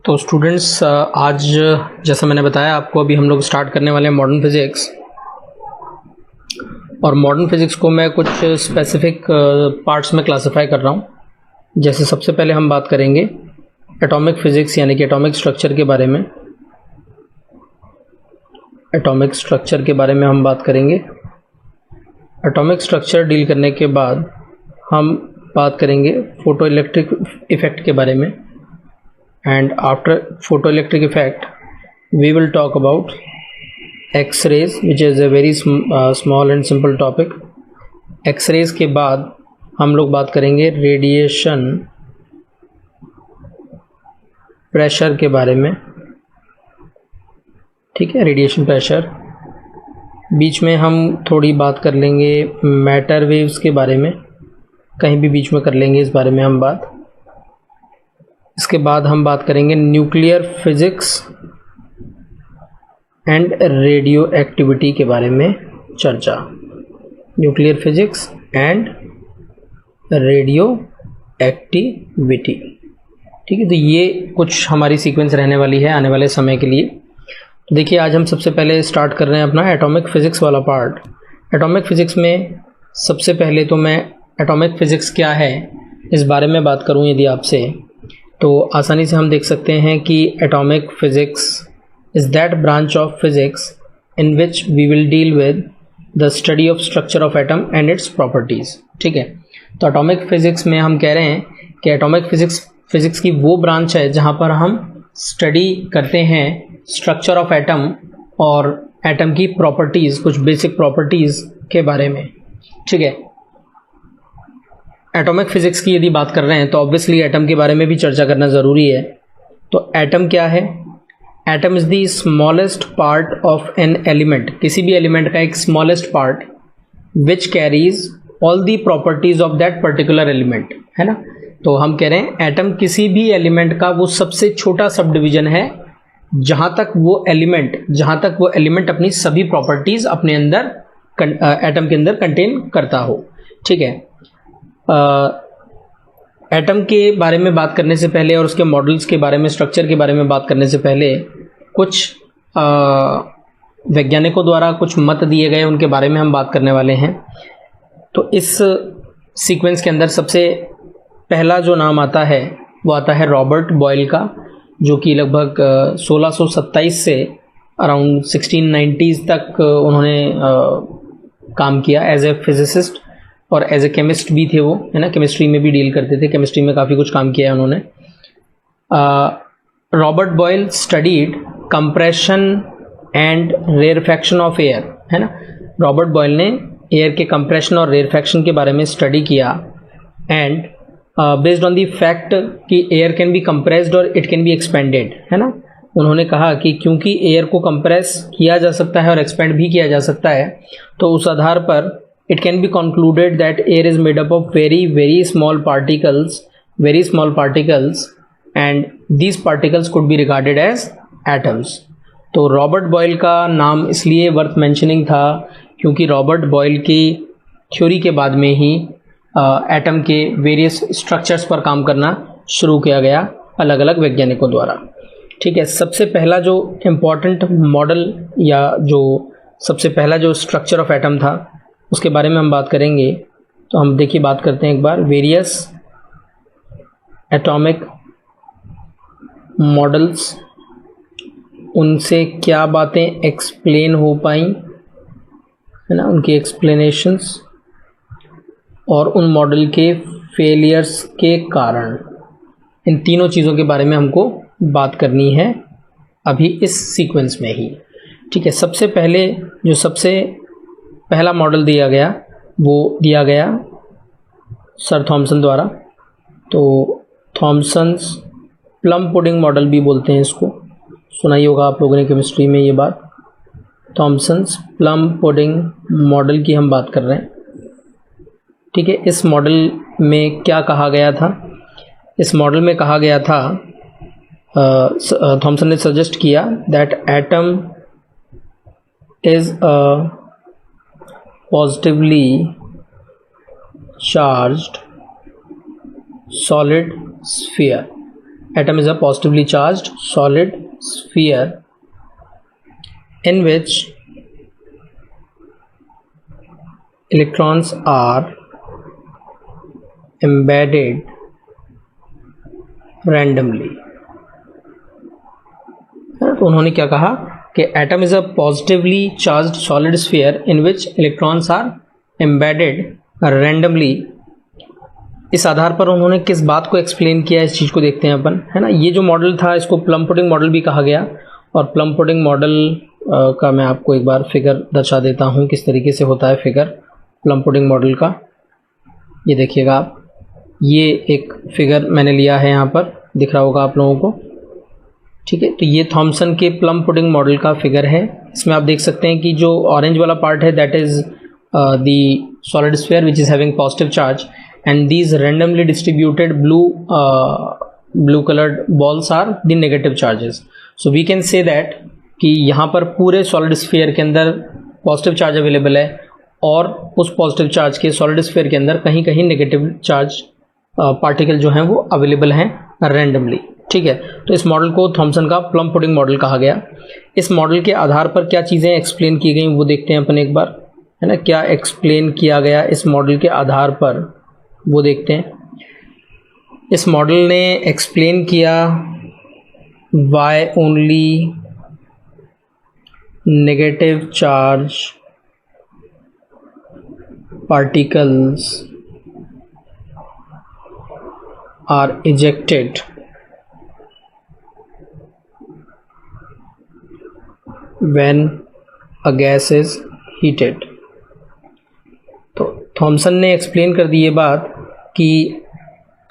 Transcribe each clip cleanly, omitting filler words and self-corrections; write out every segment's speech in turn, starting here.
तो स्टूडेंट्स आज जैसा मैंने बताया आपको, अभी हम लोग स्टार्ट करने वाले हैं मॉडर्न फिज़िक्स। और मॉडर्न फिज़िक्स को मैं कुछ स्पेसिफिक पार्ट्स में क्लासिफाई कर रहा हूँ। जैसे सबसे पहले हम बात करेंगे एटॉमिक फ़िज़िक्स यानी कि एटॉमिक स्ट्रक्चर के बारे में। एटॉमिक स्ट्रक्चर के बारे में हम बात करेंगे। एटॉमिक स्ट्रक्चर डील करने के बाद हम बात करेंगे फोटो इलेक्ट्रिक इफ़ेक्ट के बारे में। And after photoelectric effect we will talk about X-rays, which is a very small and simple topic. X-rays के बाद हम लोग बात करेंगे रेडिएशन प्रेशर के बारे में। ठीक है, रेडिएशन प्रेशर। बीच में हम थोड़ी बात कर लेंगे मैटर वेव्स के बारे में, कहीं भी बीच में कर लेंगे इस बारे में हम बात। इसके बाद हम बात करेंगे nuclear physics and radio activity के बारे में चर्चा। Nuclear physics and radio activity. ठीक है, तो ये कुछ हमारी सीक्वेंस रहने वाली है आने वाले समय के लिए। तो देखिए, आज हम सबसे पहले स्टार्ट कर रहे हैं अपना एटॉमिक फिजिक्स वाला पार्ट। एटॉमिक फिजिक्स में सबसे पहले तो मैं एटॉमिक फिजिक्स क्या है इस बारे में बात करूं यदि आपसे, तो आसानी से हम देख सकते हैं कि atomic physics is that branch of physics in which we will deal with the study of structure of atom and its properties. ठीक है, तो एटॉमिक फिज़िक्स में हम कह रहे हैं कि एटॉमिक फिज़िक्स की वो ब्रांच है जहाँ पर हम स्टडी करते हैं स्ट्रक्चर ऑफ एटम और एटम की प्रॉपर्टीज़, कुछ बेसिक प्रॉपर्टीज़ के बारे में। ठीक है, एटॉमिक फिज़िक्स की यदि बात कर रहे हैं तो ऑब्वियसली एटम के बारे में भी चर्चा करना ज़रूरी है। तो एटम क्या है? Atom is the smallest part of an element. किसी भी एलिमेंट का एक smallest part which carries all the properties of that particular element, है ना। तो हम कह रहे हैं एटम किसी भी एलिमेंट का वो सबसे छोटा सब डिवीज़न है जहाँ तक वो एलिमेंट अपनी सभी प्रॉपर्टीज़ अपने अंदर एटम के अंदर कंटेन करता हो। ठीक है, एटम के बारे में बात करने से पहले और उसके मॉडल्स के बारे में, स्ट्रक्चर के बारे में बात करने से पहले कुछ वैज्ञानिकों द्वारा कुछ मत दिए गए, उनके बारे में हम बात करने वाले हैं। तो इस सीक्वेंस के अंदर सबसे पहला जो नाम आता है वो आता है रॉबर्ट बॉयल का, जो कि लगभग 1627 से अराउंड 1690s तक उन्होंने काम किया एज ए फिजिसिस्ट और एज ए केमिस्ट भी थे वो, है ना। केमिस्ट्री में भी डील करते थे, केमिस्ट्री में काफ़ी कुछ काम किया है उन्होंने। Robert Boyle studied compression and rarefaction of air, है ना। रॉबर्ट बॉयल ने एयर के कंप्रेशन और रेयरफैक्शन के बारे में स्टडी किया and based on the fact कि एयर कैन बी कंप्रेस्ड और इट कैन बी एक्सपेंडेड, है ना। उन्होंने कहा कि क्योंकि एयर को कंप्रेस किया जा सकता है और एक्सपेंड भी किया जा सकता है, तो उस आधार पर it can be concluded that air is made up of very small particles, and these particles could be regarded as atoms. तो रॉबर्ट बॉयल का नाम इसलिए वर्थ मेंशनिंग था क्योंकि रॉबर्ट बॉयल की थ्योरी के बाद में ही एटम के वेरियस स्ट्रक्चर्स पर काम करना शुरू किया गया अलग अलग वैज्ञानिकों द्वारा। ठीक है, सबसे पहला जो इम्पॉर्टेंट मॉडल या जो सबसे पहला जो स्ट्रक्चर ऑफ एटम था उसके बारे में हम बात करेंगे। तो हम देखिए बात करते हैं एक बार वेरियस एटॉमिक मॉडल्स, उनसे क्या बातें एक्सप्लेन हो पाई, है ना, उनकी एक्सप्लेनेशंस और उन मॉडल के फेलियर्स के कारण। इन तीनों चीज़ों के बारे में हमको बात करनी है अभी इस सीक्वेंस में ही। ठीक है, सबसे पहले जो सबसे पहला मॉडल दिया गया वो दिया गया सर थॉमसन द्वारा। तो थॉमसन्स प्लम पुडिंग मॉडल भी बोलते हैं इसको, सुना ही होगा आप लोगों ने केमिस्ट्री में ये बात। थॉमसन्स प्लम पुडिंग मॉडल की हम बात कर रहे हैं। ठीक है, इस मॉडल में क्या कहा गया था? इस मॉडल में कहा गया था, थॉमसन ने सजेस्ट किया that atom is a positively charged solid sphere atom is a positively charged solid sphere in which electrons are embedded randomly। तो उन्होंने क्या कहा कि atom is a positively charged solid sphere in which electrons are embedded randomly. इस आधार पर उन्होंने किस बात को एक्सप्लेन किया, इस चीज़ को देखते हैं अपन, है ना। ये जो मॉडल था इसको प्लम पुडिंग मॉडल भी कहा गया, और प्लम पुडिंग मॉडल का मैं आपको एक बार फिगर दर्शा देता हूँ किस तरीके से होता है फिगर प्लम पुडिंग मॉडल का। ये देखिएगा आप, ये एक फिगर मैंने लिया है, यहाँ पर दिख रहा होगा आप लोगों को, ठीक है। तो ये थॉमसन के प्लम पुडिंग मॉडल का फिगर है। इसमें आप देख सकते हैं कि जो ऑरेंज वाला पार्ट है that is the solid sphere which is having positive charge, and these randomly distributed blue colored balls are the negative charges. So we can say that कि यहाँ पर पूरे सॉलिड स्फीयर के अंदर पॉजिटिव चार्ज अवेलेबल है, और उस positive charge के सॉलिड स्फीयर के अंदर कहीं कहीं नेगेटिव चार्ज पार्टिकल जो हैं वो अवेलेबल हैं रैंडमली, ठीक है। तो इस मॉडल को थॉमसन का प्लम पुडिंग मॉडल कहा गया। इस मॉडल के आधार पर क्या चीज़ें एक्सप्लेन की गई वो देखते हैं अपन एक बार, है ना। क्या एक्सप्लेन किया गया इस मॉडल के आधार पर वो देखते हैं। इस मॉडल ने एक्सप्लेन किया why only negative charge particles are ejected when a gas is heated. तो थॉमसन ने एक्सप्लेन कर दी ये बात कि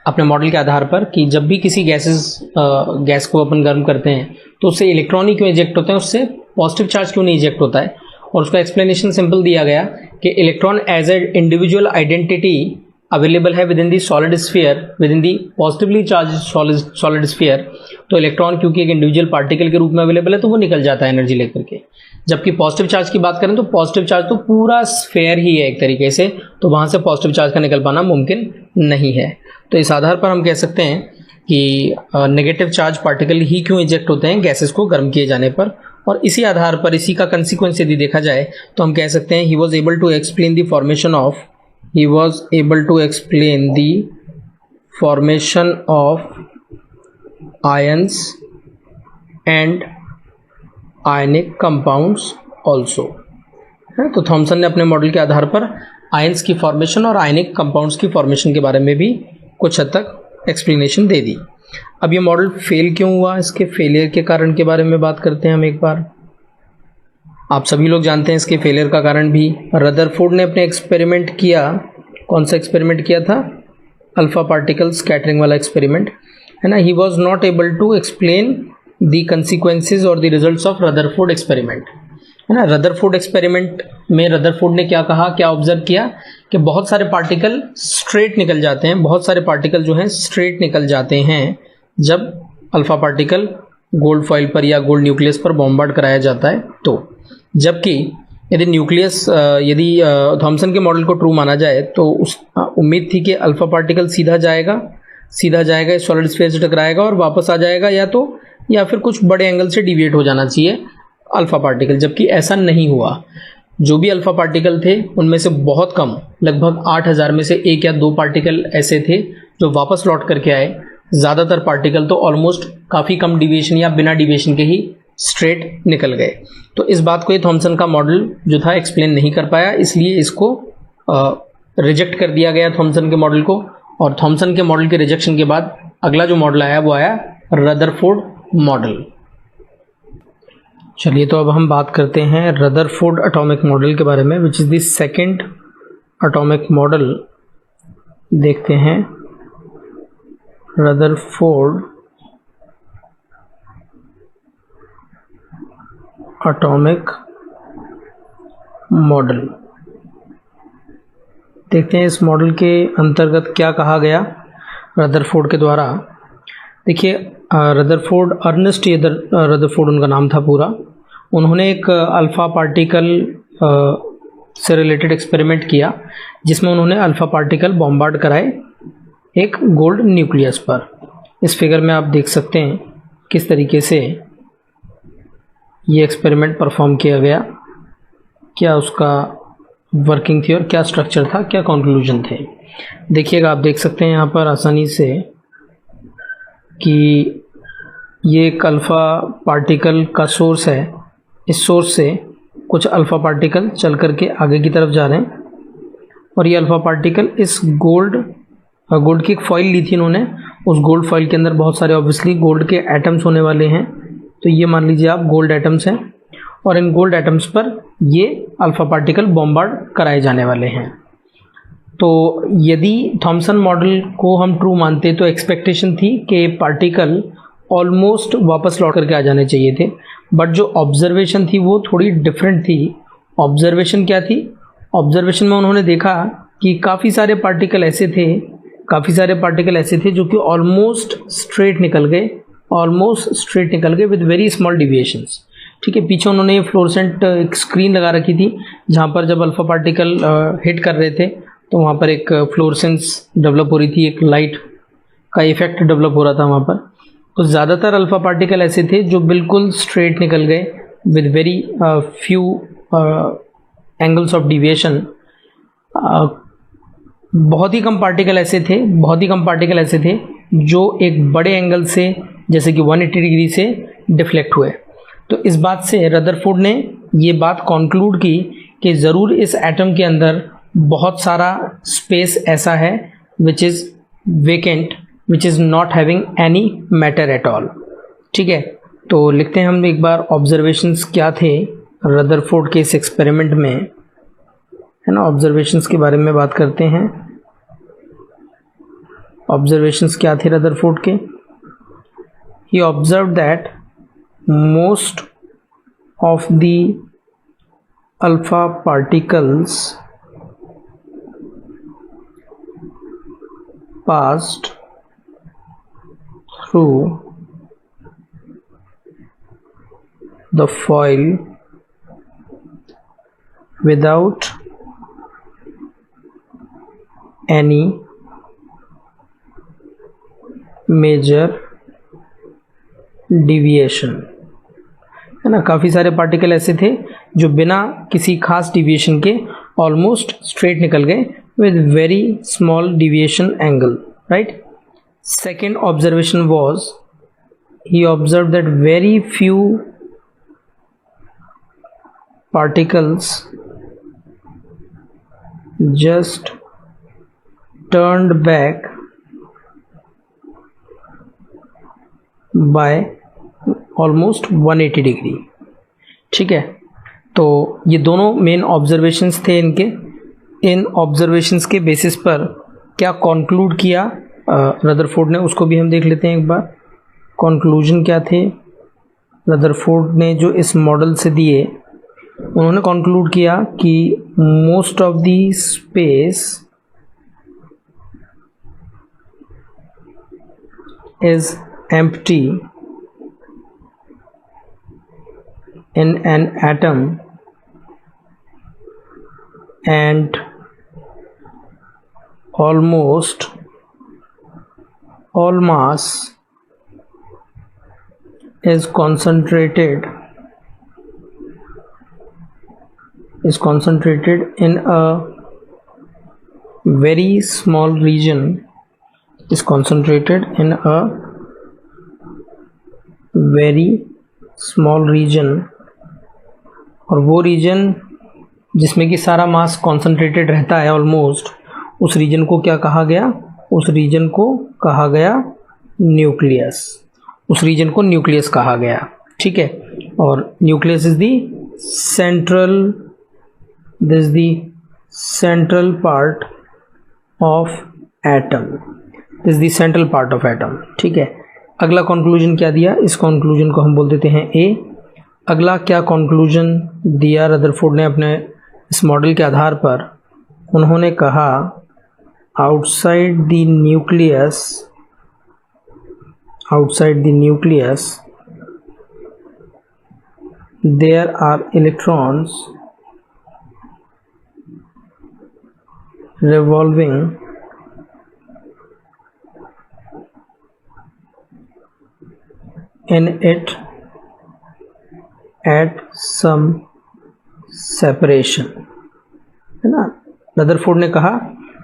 अपने मॉडल के आधार पर कि जब भी किसी गैस को अपन गर्म करते हैं तो उससे इलेक्ट्रॉन ही क्यों इजेक्ट होते हैं, उससे पॉजिटिव चार्ज क्यों नहीं इजेक्ट होता है। और उसका एक्सप्लेनेशन सिंपल दिया गया कि electron as a individual identity available है within the solid sphere, within the positively charged solid sphere. तो इलेक्ट्रॉन क्योंकि एक इंडिविजुअल पार्टिकल के रूप में अवेलेबल है तो वो निकल जाता है एनर्जी लेकर के। जबकि पॉजिटिव चार्ज की बात करें तो पॉजिटिव चार्ज तो पूरा स्फीयर ही है एक तरीके से, तो वहाँ से पॉजिटिव चार्ज का निकल पाना मुमकिन नहीं है। तो इस आधार पर हम कह सकते हैं कि नेगेटिव चार्ज पार्टिकल ही क्यों इजेक्ट होते हैं गैसेस को गर्म किए जाने पर। और इसी आधार पर, इसी का कंसिक्वेंस यदि देखा जाए तो हम कह सकते हैं he was able to explain the formation of ions and ionic compounds also, है। तो थॉमसन ने अपने मॉडल के आधार पर आयंस की फॉर्मेशन और आयनिक कंपाउंड्स की फॉर्मेशन के बारे में भी कुछ हद तक एक्सप्लेनेशन दे दी। अब ये मॉडल फेल क्यों हुआ, इसके फेलियर के कारण के बारे में बात करते हैं हम एक बार। आप सभी लोग जानते हैं इसके फेलियर का कारण भी। रदरफोर्ड ने अपने एक्सपेरिमेंट किया, कौन सा एक्सपेरिमेंट किया था, अल्फा पार्टिकल स्कैटरिंग वाला एक्सपेरिमेंट, है ना। He was not able to explain the consequences और the results of Rutherford experiment, है ना। रदरफोर्ड एक्सपेरिमेंट में रदरफोर्ड ने क्या कहा, क्या ऑब्जर्व किया कि बहुत सारे पार्टिकल स्ट्रेट निकल जाते हैं, बहुत सारे पार्टिकल जो हैं स्ट्रेट निकल जाते हैं जब अल्फा पार्टिकल गोल्ड फॉइल पर या गोल्ड न्यूक्लियस पर बॉम्बार्ड कराया जाता है तो। जबकि यदि न्यूक्लियस, यदि थॉमसन के मॉडल को ट्रू माना जाए तो उस उम्मीद थी कि अल्फा पार्टिकल सीधा जाएगा इस सॉलिड स्फीयर से टकराएगा और वापस आ जाएगा, या फिर कुछ बड़े एंगल से डिविएट हो जाना चाहिए अल्फा पार्टिकल। जबकि ऐसा नहीं हुआ। जो भी अल्फा पार्टिकल थे उनमें से बहुत कम, लगभग 8000 में से 1 या 2 पार्टिकल ऐसे थे जो वापस लौट करके आए। ज़्यादातर पार्टिकल तो ऑलमोस्ट काफ़ी कम डिविएशन या बिना डिविएशन के ही स्ट्रेट निकल गए। तो इस बात को ये थॉमसन का मॉडल जो था एक्सप्लेन नहीं कर पाया, इसलिए इसको रिजेक्ट कर दिया गया थॉमसन के मॉडल को। और थॉमसन के मॉडल के रिजेक्शन के बाद अगला जो मॉडल आया वो आया रदरफोर्ड मॉडल। चलिए, तो अब हम बात करते हैं रदरफोर्ड एटॉमिक मॉडल के बारे में, which is the second atomic model. देखते हैं रदरफोर्ड एटॉमिक मॉडल। देखते हैं इस मॉडल के अंतर्गत क्या कहा गया रदरफोर्ड के द्वारा। देखिए, रदरफोर्ड, अर्नेस्ट रदरफोर्ड उनका नाम था पूरा। उन्होंने एक अल्फ़ा पार्टिकल से रिलेटेड एक्सपेरिमेंट किया जिसमें उन्होंने अल्फ़ा पार्टिकल बॉम्बार्ड कराए एक गोल्ड न्यूक्लियस पर। इस फिगर में आप देख सकते हैं किस तरीके से ये एक्सपेरिमेंट परफॉर्म किया गया, क्या उसका वर्किंग थी और क्या स्ट्रक्चर था, क्या कंक्लूजन थे। देखिएगा, आप देख सकते हैं यहाँ पर आसानी से कि ये एक अल्फ़ा पार्टिकल का सोर्स है। इस सोर्स से कुछ अल्फ़ा पार्टिकल चल करके आगे की तरफ जा रहे हैं और ये अल्फ़ा पार्टिकल इस गोल्ड की एक फॉइल ली थी इन्होंने। उस गोल्ड फॉइल के अंदर बहुत सारे ऑब्वियसली गोल्ड के एटम्स होने वाले हैं। तो ये मान लीजिए आप गोल्ड एटम्स हैं और इन गोल्ड एटम्स पर ये अल्फ़ा पार्टिकल बॉम्बार्ड कराए जाने वाले हैं। तो यदि थॉमसन मॉडल को हम ट्रू मानते तो एक्सपेक्टेशन थी कि पार्टिकल ऑलमोस्ट वापस लौट करके आ जाने चाहिए थे, बट जो ऑब्जर्वेशन थी वो थोड़ी डिफरेंट थी। ऑब्जर्वेशन क्या थी? ऑब्जर्वेशन में उन्होंने देखा कि काफ़ी सारे पार्टिकल ऐसे थे जो कि ऑलमोस्ट स्ट्रेट निकल गए विद वेरी स्मॉल डिविएशंस। ठीक है, पीछे उन्होंने ये फ्लोरेसेंट एक स्क्रीन लगा रखी थी जहाँ पर जब अल्फ़ा पार्टिकल हिट कर रहे थे तो वहाँ पर एक फ्लोरेसेंस डेवलप हो रही थी, एक लाइट का इफेक्ट डेवलप हो रहा था वहाँ पर। तो ज़्यादातर अल्फ़ा पार्टिकल ऐसे थे जो बिल्कुल स्ट्रेट निकल गए with very few angles of deviation. बहुत ही कम पार्टिकल ऐसे थे जो एक बड़े एंगल से, जैसे कि 180 डिग्री से डिफ्लेक्ट हुए। तो इस बात से रदरफोर्ड ने ये बात कॉन्क्लूड की कि ज़रूर इस एटम के अंदर बहुत सारा स्पेस ऐसा है which is vacant, which is not having any matter at all. ठीक है, तो लिखते हैं हम एक बार ऑब्जर्वेशंस क्या थे रदरफोर्ड के इस एक्सपेरिमेंट में, है ना। ऑब्जर्वेशंस के बारे में बात करते हैं। ऑब्जर्वेशंस क्या थे रदरफोर्ड के? He observe that most of the alpha particles passed through the foil without any major deviation, है ना। काफ़ी सारे पार्टिकल ऐसे थे जो बिना किसी खास डिविएशन के ऑलमोस्ट स्ट्रेट निकल गए with very small deviation angle, right. Second observation was he observe that very few particles just turned back by almost 180 degree. ठीक है, तो ये दोनों मेन ऑब्जर्वेशंस थे इनके। इन ऑब्जर्वेशंस के बेसिस पर क्या कॉन्क्लूड किया रदरफोर्ड ने, उसको भी हम देख लेते हैं एक बार। कॉन्क्लूजन क्या थे रदरफोर्ड ने जो इस मॉडल से दिए? उन्होंने कॉन्क्लूड किया कि most of the space is empty in an atom and almost all mass is concentrated in a very small region, और वो रीजन जिसमें कि सारा मास कॉन्सेंट्रेटेड रहता है ऑलमोस्ट, उस रीजन को क्या कहा गया? उस रीजन को कहा गया न्यूक्लियस। कहा गया। ठीक है, और nucleus is the central part of atom. ठीक है, अगला कंक्लूजन क्या दिया? इस कंक्लूजन को हम बोल देते हैं ए। अगला क्या कंक्लूजन दिया रदरफोर्ड ने अपने इस मॉडल के आधार पर? उन्होंने कहा outside the nucleus there are electrons revolving in it at some separation, है ना। रदरफोर्ड ने कहा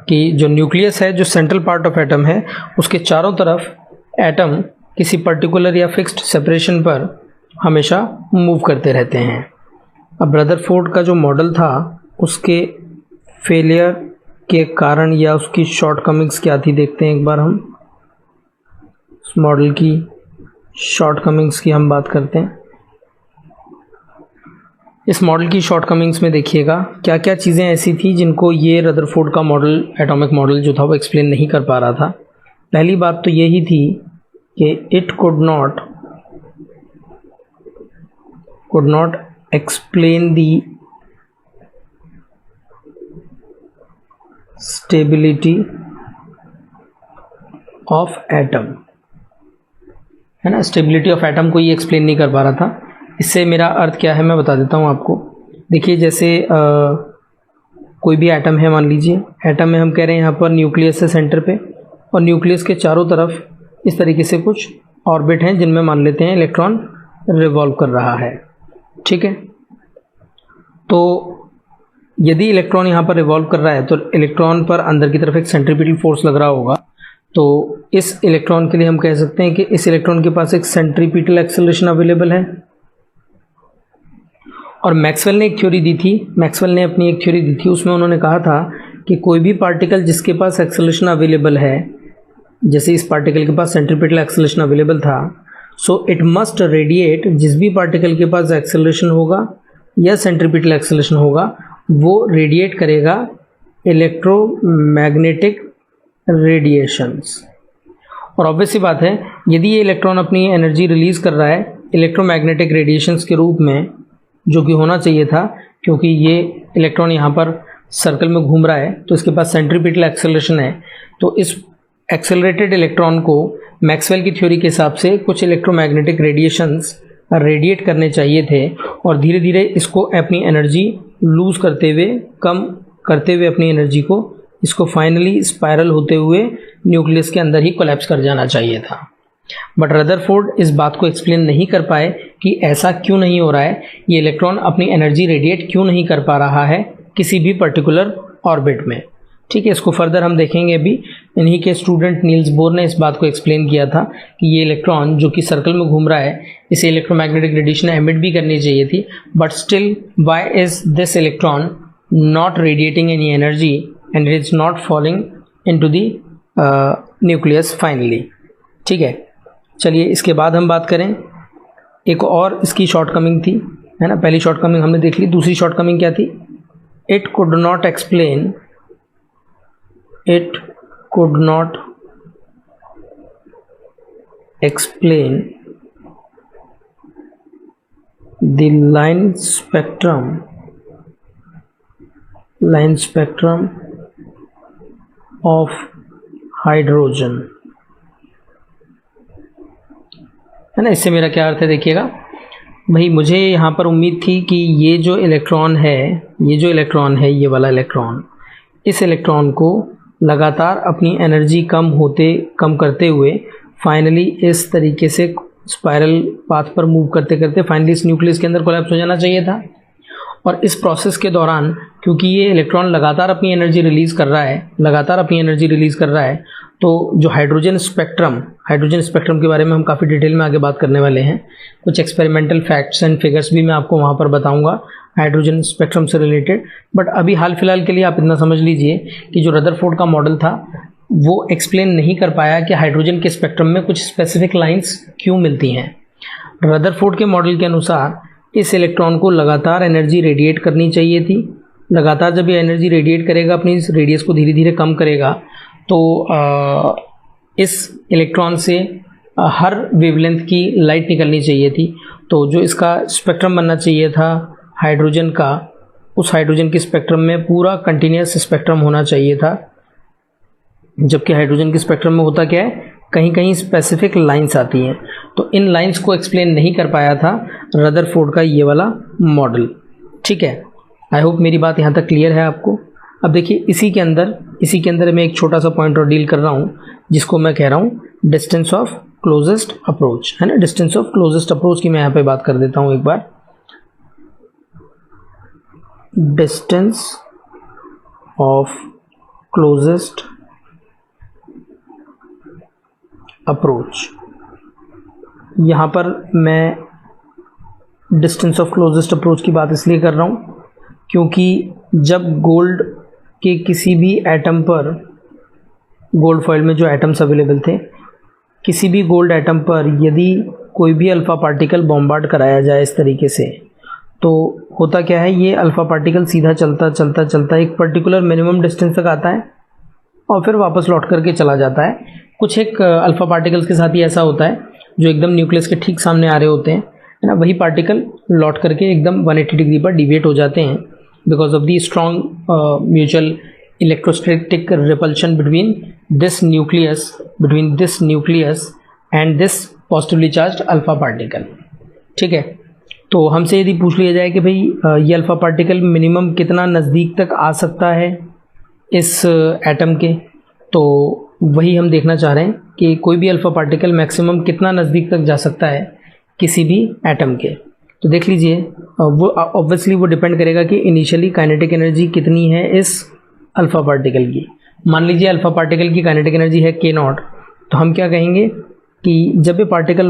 कि जो न्यूक्लियस है, जो सेंट्रल पार्ट ऑफ एटम है, उसके चारों तरफ एटम किसी पर्टिकुलर या फिक्स्ड सेपरेशन पर हमेशा मूव करते रहते हैं। अब रदरफोर्ड का जो मॉडल था उसके फेलियर के कारण या उसकी शॉर्टकमिंग्स क्या थी, देखते हैं एक बार हम। उस मॉडल की शॉर्टकमिंग्स की हम बात करते हैं। इस मॉडल की शॉर्टकमिंग्स में देखिएगा क्या क्या चीज़ें ऐसी थी जिनको ये रदरफोर्ड का मॉडल, एटॉमिक मॉडल जो था वो एक्सप्लेन नहीं कर पा रहा था। पहली बात तो यही थी कि it could not explain the stability of atom, है ना। स्टेबिलिटी ऑफ एटम को ये एक्सप्लेन नहीं कर पा रहा था। इससे मेरा अर्थ क्या है मैं बता देता हूँ आपको। देखिए जैसे कोई भी एटम है, मान लीजिए एटम में हम कह रहे हैं यहाँ पर न्यूक्लियस है सेंटर पे, और न्यूक्लियस के चारों तरफ इस तरीके से कुछ ऑर्बिट हैं जिनमें मान लेते हैं इलेक्ट्रॉन रिवॉल्व कर रहा है, ठीक है। तो यदि इलेक्ट्रॉन यहाँ पर रिवॉल्व कर रहा है तो इलेक्ट्रॉन पर अंदर की तरफ एक सेंट्रीपिटल फोर्स लग रहा होगा। तो इस इलेक्ट्रॉन के लिए हम कह सकते हैं कि इस इलेक्ट्रॉन के पास एक सेंट्रीपिटल एक्सेलरेशन अवेलेबल है। और मैक्सवेल ने एक थ्योरी दी थी, मैक्सवेल ने अपनी एक थ्योरी दी थी, उसमें उन्होंने कहा था कि कोई भी पार्टिकल जिसके पास एक्सेलरेशन अवेलेबल है, जैसे इस पार्टिकल के पास सेंट्रीपिटल एक्सेलरेशन अवेलेबल था, सो इट मस्ट रेडिएट, जिस भी पार्टिकल के पास एक्सेलरेशन होगा या सेंट्रीपिटल एक्सेलरेशन होगा वो रेडिएट करेगा इलेक्ट्रोमैग्नेटिक रेडिएशंस। और ऑब्वियस सी बात है, यदि ये इलेक्ट्रॉन अपनी एनर्जी रिलीज कर रहा है इलेक्ट्रोमैग्नेटिक रेडिएशंस के रूप में, जो कि होना चाहिए था क्योंकि ये इलेक्ट्रॉन यहाँ पर सर्कल में घूम रहा है तो इसके पास सेंट्रीपिटल एक्सेलरेशन है, तो इस एक्सेलरेटेड इलेक्ट्रॉन को मैक्सवेल की थ्योरी के हिसाब से कुछ इलेक्ट्रोमैग्नेटिक रेडिएशंस रेडिएट करने चाहिए थे, और धीरे धीरे इसको अपनी एनर्जी लूज़ करते हुए, कम करते हुए अपनी एनर्जी को, इसको फाइनली स्पाइरल होते हुए न्यूक्लियस के अंदर ही कोलैप्स कर जाना चाहिए था। बट रदरफोर्ड इस बात को एक्सप्लेन नहीं कर पाए कि ऐसा क्यों नहीं हो रहा है, ये इलेक्ट्रॉन अपनी एनर्जी रेडिएट क्यों नहीं कर पा रहा है किसी भी पर्टिकुलर ऑर्बिट में, ठीक है। इसको फर्दर हम देखेंगे अभी। इन्हीं के स्टूडेंट नील्स बोर ने इस बात को एक्सप्लेन किया था कि ये इलेक्ट्रॉन जो कि सर्कल में घूम रहा है, इसे इलेक्ट्रोमैग्नेटिक रेडिएशन एमिट भी करनी चाहिए थी, but still why is this electron not radiating any energy and it is not falling into the nucleus finally, ठीक है। चलिए इसके बाद हम बात करें, एक और इसकी शॉर्टकमिंग थी, है ना। पहली शॉर्टकमिंग हमने देख ली, दूसरी शॉर्टकमिंग क्या थी? It could not explain the line spectrum of hydrogen, है ना। इससे मेरा क्या अर्थ है देखिएगा भाई, मुझे यहाँ पर उम्मीद थी कि ये जो इलेक्ट्रॉन है, ये वाला इलेक्ट्रॉन, इस इलेक्ट्रॉन को लगातार अपनी एनर्जी कम करते हुए फाइनली इस तरीके से स्पाइरल पाथ पर मूव करते करते फाइनली इस न्यूक्लियस के अंदर कोलैप्स हो जाना चाहिए था। और इस प्रोसेस के दौरान क्योंकि ये इलेक्ट्रॉन लगातार अपनी एनर्जी रिलीज़ कर रहा है, तो जो हाइड्रोजन स्पेक्ट्रम के बारे में हम काफ़ी डिटेल में आगे बात करने वाले हैं। कुछ एक्सपेरिमेंटल फैक्ट्स एंड फिगर्स भी मैं आपको वहाँ पर बताऊँगा हाइड्रोजन स्पेक्ट्रम से रिलेटेड। बट अभी हाल फिलहाल के लिए आप इतना समझ लीजिए कि जो रदरफोर्ड का मॉडल था वो एक्सप्लेन नहीं कर पाया कि हाइड्रोजन के स्पेक्ट्रम में कुछ स्पेसिफिक लाइंस क्यों मिलती हैं। रदरफोर्ड के मॉडल के अनुसार इस इलेक्ट्रॉन को लगातार एनर्जी रेडिएट करनी चाहिए थी। लगातार जब ये एनर्जी रेडिएट करेगा, अपनी इस रेडियस को धीरे धीरे कम करेगा, तो इस इलेक्ट्रॉन से हर वेवलेंथ की लाइट निकलनी चाहिए थी। तो जो इसका स्पेक्ट्रम बनना चाहिए था हाइड्रोजन का, उस हाइड्रोजन के स्पेक्ट्रम में पूरा कंटिन्यूस स्पेक्ट्रम होना चाहिए था, जबकि हाइड्रोजन के स्पेक्ट्रम में होता क्या है, कहीं कहीं स्पेसिफिक लाइंस आती हैं। तो इन लाइंस को एक्सप्लेन नहीं कर पाया था रदरफोर्ड का ये वाला मॉडल, ठीक है। आई होप मेरी बात यहाँ तक क्लियर है आपको। अब देखिए इसी के अंदर मैं एक छोटा सा पॉइंट और डील कर रहा हूँ जिसको मैं कह रहा हूँ डिस्टेंस ऑफ क्लोजेस्ट अप्रोच, है ना, डिस्टेंस ऑफ क्लोजेस्ट अप्रोच की मैं यहाँ पे बात कर देता हूँ एक बार। डिस्टेंस ऑफ क्लोजेस्ट अप्रोच, यहाँ पर मैं डिस्टेंस ऑफ क्लोजेस्ट अप्रोच की बात इसलिए कर रहा हूँ क्योंकि जब गोल्ड के किसी भी एटम पर, गोल्ड फॉइल में जो एटम्स अवेलेबल थे, किसी भी गोल्ड एटम पर यदि कोई भी अल्फ़ा पार्टिकल बॉम्बार्ड कराया जाए इस तरीके से, तो होता क्या है, ये अल्फ़ा पार्टिकल सीधा चलता चलता चलता एक पर्टिकुलर मिनिमम डिस्टेंस तक आता है और फिर वापस लौट करके चला जाता है। कुछ एक अल्फ़ा पार्टिकल्स के साथ ही ऐसा होता है जो एकदम न्यूक्लियस के ठीक सामने आ रहे होते हैं, है ना, वही पार्टिकल लौट करके एकदम 180 डिग्री पर डिविएट हो जाते हैं because of the strong mutual electrostatic repulsion between this nucleus and this positively charged alpha particle. ठीक है, तो हमसे यदि पूछ लिया जाए कि भाई ये अल्फ़ा पार्टिकल मिनिमम कितना नज़दीक तक आ सकता है इस एटम के, तो वही हम देखना चाह रहे हैं कि कोई भी अल्फ़ा पार्टिकल मैक्सिमम कितना नज़दीक तक जा सकता है किसी भी एटम के। तो देख लीजिए, वो ऑब्वियसली वो डिपेंड करेगा कि इनिशियली काइनेटिक एनर्जी कितनी है इस अल्फ़ा पार्टिकल की। मान लीजिए अल्फ़ा पार्टिकल की काइनेटिक एनर्जी है k0, तो हम क्या कहेंगे कि जब ये पार्टिकल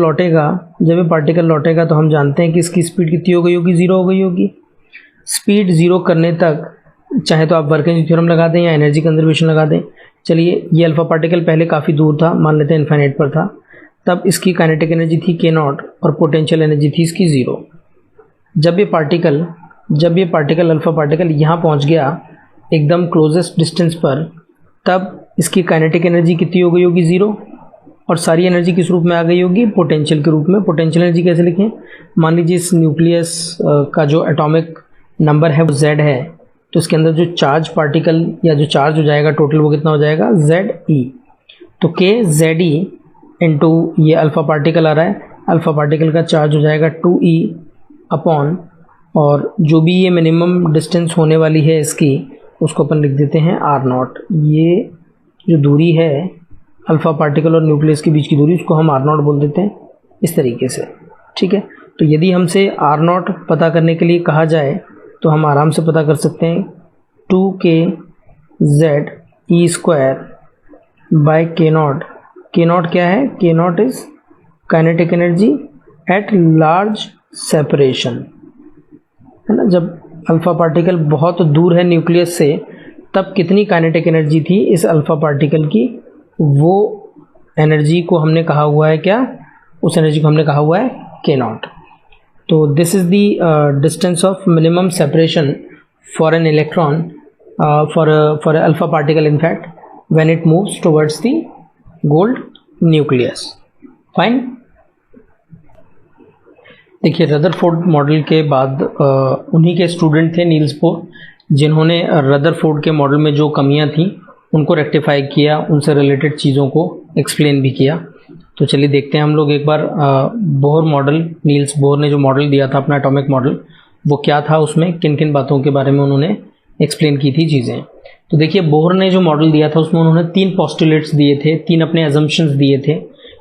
लौटेगा तो हम जानते हैं कि इसकी स्पीड कितनी हो गई होगी, 0 हो गई होगी। स्पीड 0 करने तक चाहे तो आप वर्क एनर्जी थ्योरम लगा दें या एनर्जी कंजर्वेशन लगा दें। चलिए, ये अल्फ़ा पार्टिकल पहले काफ़ी दूर था, मान लेते हैं इन्फाइनाइट पर था, तब इसकी काइनेटिक एनर्जी थी k0 और पोटेंशियल एनर्जी थी इसकी 0। जब ये पार्टिकल अल्फ़ा पार्टिकल यहाँ पहुँच गया एकदम क्लोजेस्ट डिस्टेंस पर, तब इसकी काइनेटिक एनर्जी कितनी हो गई होगी, 0, और सारी एनर्जी किस रूप में आ गई होगी, पोटेंशियल के रूप में। पोटेंशियल एनर्जी कैसे लिखें, मान लीजिए इस न्यूक्लियस का जो एटॉमिक नंबर है वो z है, तो इसके अंदर जो चार्ज पार्टिकल या जो चार्ज हो जाएगा टोटल वो कितना हो जाएगा, Ze। तो kZe इंटू ये अल्फ़ा पार्टिकल आ रहा है, अल्फ़ा पार्टिकल का चार्ज हो जाएगा 2e अपॉन, और जो भी ये मिनिमम डिस्टेंस होने वाली है इसकी, उसको अपन लिख देते हैं r0। ये जो दूरी है अल्फ़ा पार्टिकल और न्यूक्लियस के बीच की दूरी, उसको हम r0 बोल देते हैं इस तरीके से। ठीक है, तो यदि हमसे r0 पता करने के लिए कहा जाए तो हम आराम से पता कर सकते हैं 2kZe² बाय k0। k0 क्या है, k0 is kinetic energy at large separation, है ना। जब अल्फ़ा पार्टिकल बहुत दूर है न्यूक्लियस से, तब कितनी काइनेटिक एनर्जी थी इस अल्फ़ा पार्टिकल की, वो एनर्जी को हमने कहा हुआ है क्या, उस एनर्जी को हमने कहा हुआ है k0। तो this is the distance of minimum separation for an electron for alpha particle in fact when it moves towards the gold nucleus. Fine. देखिए, रदरफोर्ड मॉडल के बाद उन्हीं के स्टूडेंट थे नील्स बोर, जिन्होंने रदरफोर्ड के मॉडल में जो कमियां थी उनको रेक्टिफाई किया, उनसे रिलेटेड चीज़ों को एक्सप्लेन भी किया। तो चलिए देखते हैं हम लोग एक बार बोर मॉडल, नील्स बोर ने जो मॉडल दिया था अपना एटॉमिक मॉडल, वो क्या था, उसमें किन किन बातों के बारे में उन्होंने एक्सप्लेन की थी चीज़ें। तो देखिए, बोर ने जो मॉडल दिया था उसमें उन्होंने 3 पोस्टुलेट्स दिए थे, 3 अपने अजम्पशंस दिए थे।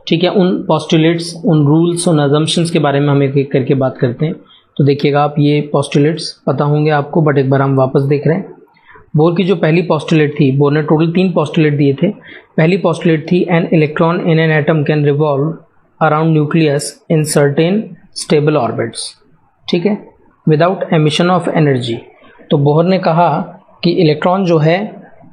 ठीक है, उन पोस्टुलेट्स, उन रूल्स, उन अजम्पशंस के बारे में हम एक एक करके बात करते हैं। तो देखिएगा, आप ये पोस्टुलेट्स पता होंगे आपको, बट एक बार हम वापस देख रहे हैं। बोर की जो पहली पोस्टुलेट थी, बोर ने टोटल 3 पोस्टुलेट दिए थे। पहली पोस्टुलेट थी an electron in an atom can revolve around nucleus in certain stable orbits. ठीक है, विदाउट एमिशन ऑफ एनर्जी। तो बोर ने कहा कि इलेक्ट्रॉन जो है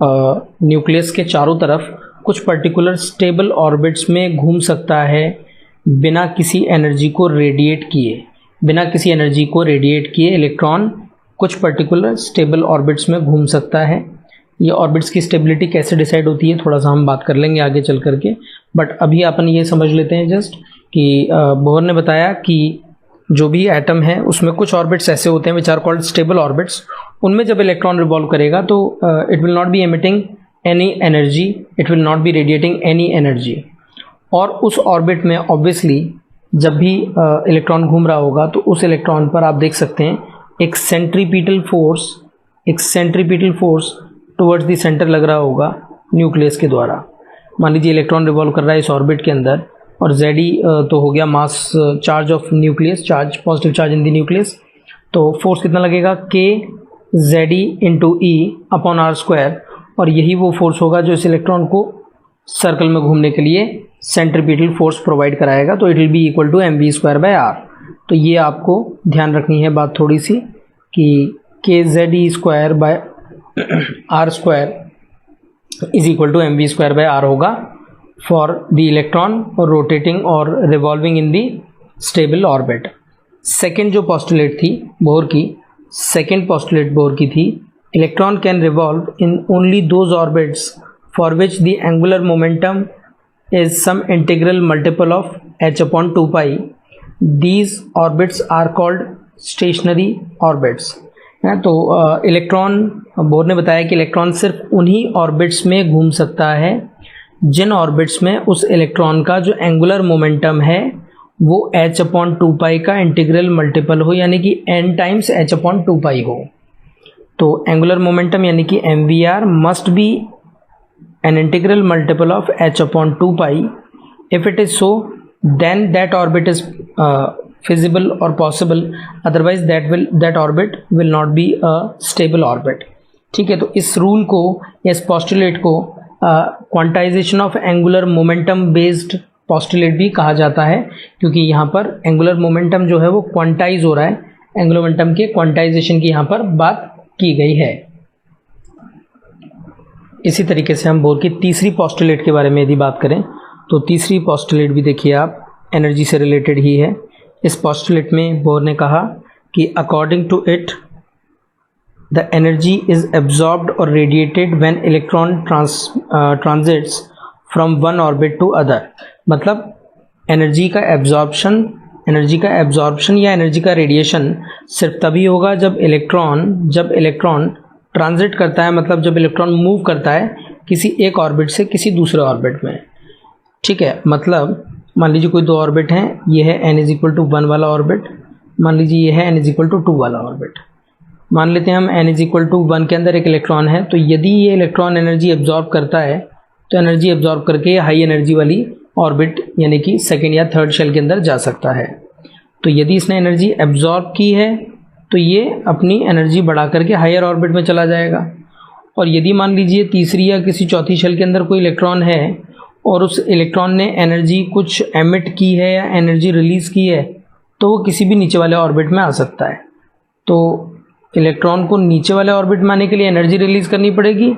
न्यूक्लियस के चारों तरफ कुछ पर्टिकुलर स्टेबल ऑर्बिट्स में घूम सकता है बिना किसी एनर्जी को रेडिएट किए। इलेक्ट्रॉन कुछ पर्टिकुलर स्टेबल ऑर्बिट्स में घूम सकता है। ये ऑर्बिट्स की स्टेबिलिटी कैसे डिसाइड होती है थोड़ा सा हम बात कर लेंगे आगे चल करके, बट अभी अपन ये समझ लेते हैं जस्ट कि बोर ने बताया कि जो भी एटम है उसमें कुछ ऑर्बिट्स ऐसे होते हैं which are called stable orbits. उनमें जब इलेक्ट्रॉन रिवॉल्व करेगा तो it will not be emitting any energy, it will not be radiating any energy. और उस ऑर्बिट में ऑब्वियसली जब भी इलेक्ट्रॉन घूम रहा होगा तो उस इलेक्ट्रॉन पर आप देख सकते हैं एक centripetal force towards the centre लग रहा होगा न्यूक्लियस के द्वारा। मान लीजिए इलेक्ट्रॉन रिवॉल्व कर रहा है इस ऑर्बिट के अंदर, और Ze तो हो गया mass charge of nucleus, charge positive charge in the nucleus. तो फोर्स कितना लगेगा k Ze into e upon r square, और यही वो फोर्स होगा जो इस इलेक्ट्रॉन को सर्कल में घूमने के लिए सेंट्रीपिटल फोर्स प्रोवाइड कराएगा। तो it will be equal to mv square by r. तो ये आपको ध्यान रखनी है बात थोड़ी सी कि k Ze square by r square is equal to mv square by r होगा फॉर द इलेक्ट्रॉन रोटेटिंग और revolving in the stable orbit. Second जो पॉस्टुलेट थी बोर की, सेकेंड पॉस्टुलेट बोर की थी, electron can revolve in only those orbits for which the angular momentum is some integral multiple of h upon 2 pi. These orbits are called stationary orbits. तो electron, Bohr ने बताया कि electron सिर्फ उन्हीं orbits में घूम सकता है जिन ऑर्बिट्स में उस इलेक्ट्रॉन का जो एंगुलर मोमेंटम है वो h अपॉन 2 पाई का इंटीग्रल मल्टीपल हो, यानी कि n टाइम्स h अपॉन 2 पाई हो। तो एंगुलर मोमेंटम यानी कि mvr must be an integral multiple of h upon 2 pi. If it is so, then that orbit is feasible or possible, otherwise that orbit will not be a stable orbit। ठीक है, तो इस rule को, इस postulate को quantization of angular momentum based postulate भी कहा जाता है, क्योंकि यहाँ पर एंगुलर मोमेंटम जो है वो क्वांटाइज हो रहा है, एंगुलर मोमेंटम के क्वांटाइजेशन की यहाँ पर बात की गई है। इसी तरीके से हम बोर की तीसरी पोस्टुलेट के बारे में यदि बात करें तो तीसरी पोस्टुलेट भी देखिए आप, एनर्जी से रिलेटेड ही है। इस पोस्टुलेट में बोर ने कहा कि according to it the energy is absorbed और radiated when electron transits from one orbit to other. मतलब एनर्जी का एब्जॉर्प्शन या एनर्जी का रेडिएशन सिर्फ तभी होगा जब इलेक्ट्रॉन ट्रांजिट करता है, मतलब जब इलेक्ट्रॉन मूव करता है किसी एक ऑर्बिट से किसी दूसरे ऑर्बिट में। ठीक है, मतलब मान लीजिए कोई दो ऑर्बिट हैं, ये है n इज इक्वल टू 1 वाला ऑर्बिट, मान लीजिए ये है n इज इक्वल टू 2 वाला ऑर्बिट। मान लेते हैं हम n इज इक्वल टू 1 के अंदर एक इलेक्ट्रॉन है, तो यदि ये इलेक्ट्रॉन एनर्जी एब्जॉर्ब करता है तो एनर्जी एब्जॉर्ब करके ये हाई एनर्जी वाली ऑर्बिट यानी कि सेकेंड या थर्ड शेल के अंदर जा सकता है। तो यदि इसने एनर्जी एब्जॉर्ब की है तो ये अपनी एनर्जी बढ़ा करके हायर ऑर्बिट में चला जाएगा। और यदि मान लीजिए तीसरी या किसी चौथी शेल के अंदर कोई इलेक्ट्रॉन है और उस इलेक्ट्रॉन ने एनर्जी कुछ एमिट की है या एनर्जी रिलीज़ की है, तो वो किसी भी नीचे वाले ऑर्बिट में आ सकता है। तो इलेक्ट्रॉन को नीचे वाले ऑर्बिट में आने के लिए एनर्जी रिलीज़ करनी पड़ेगी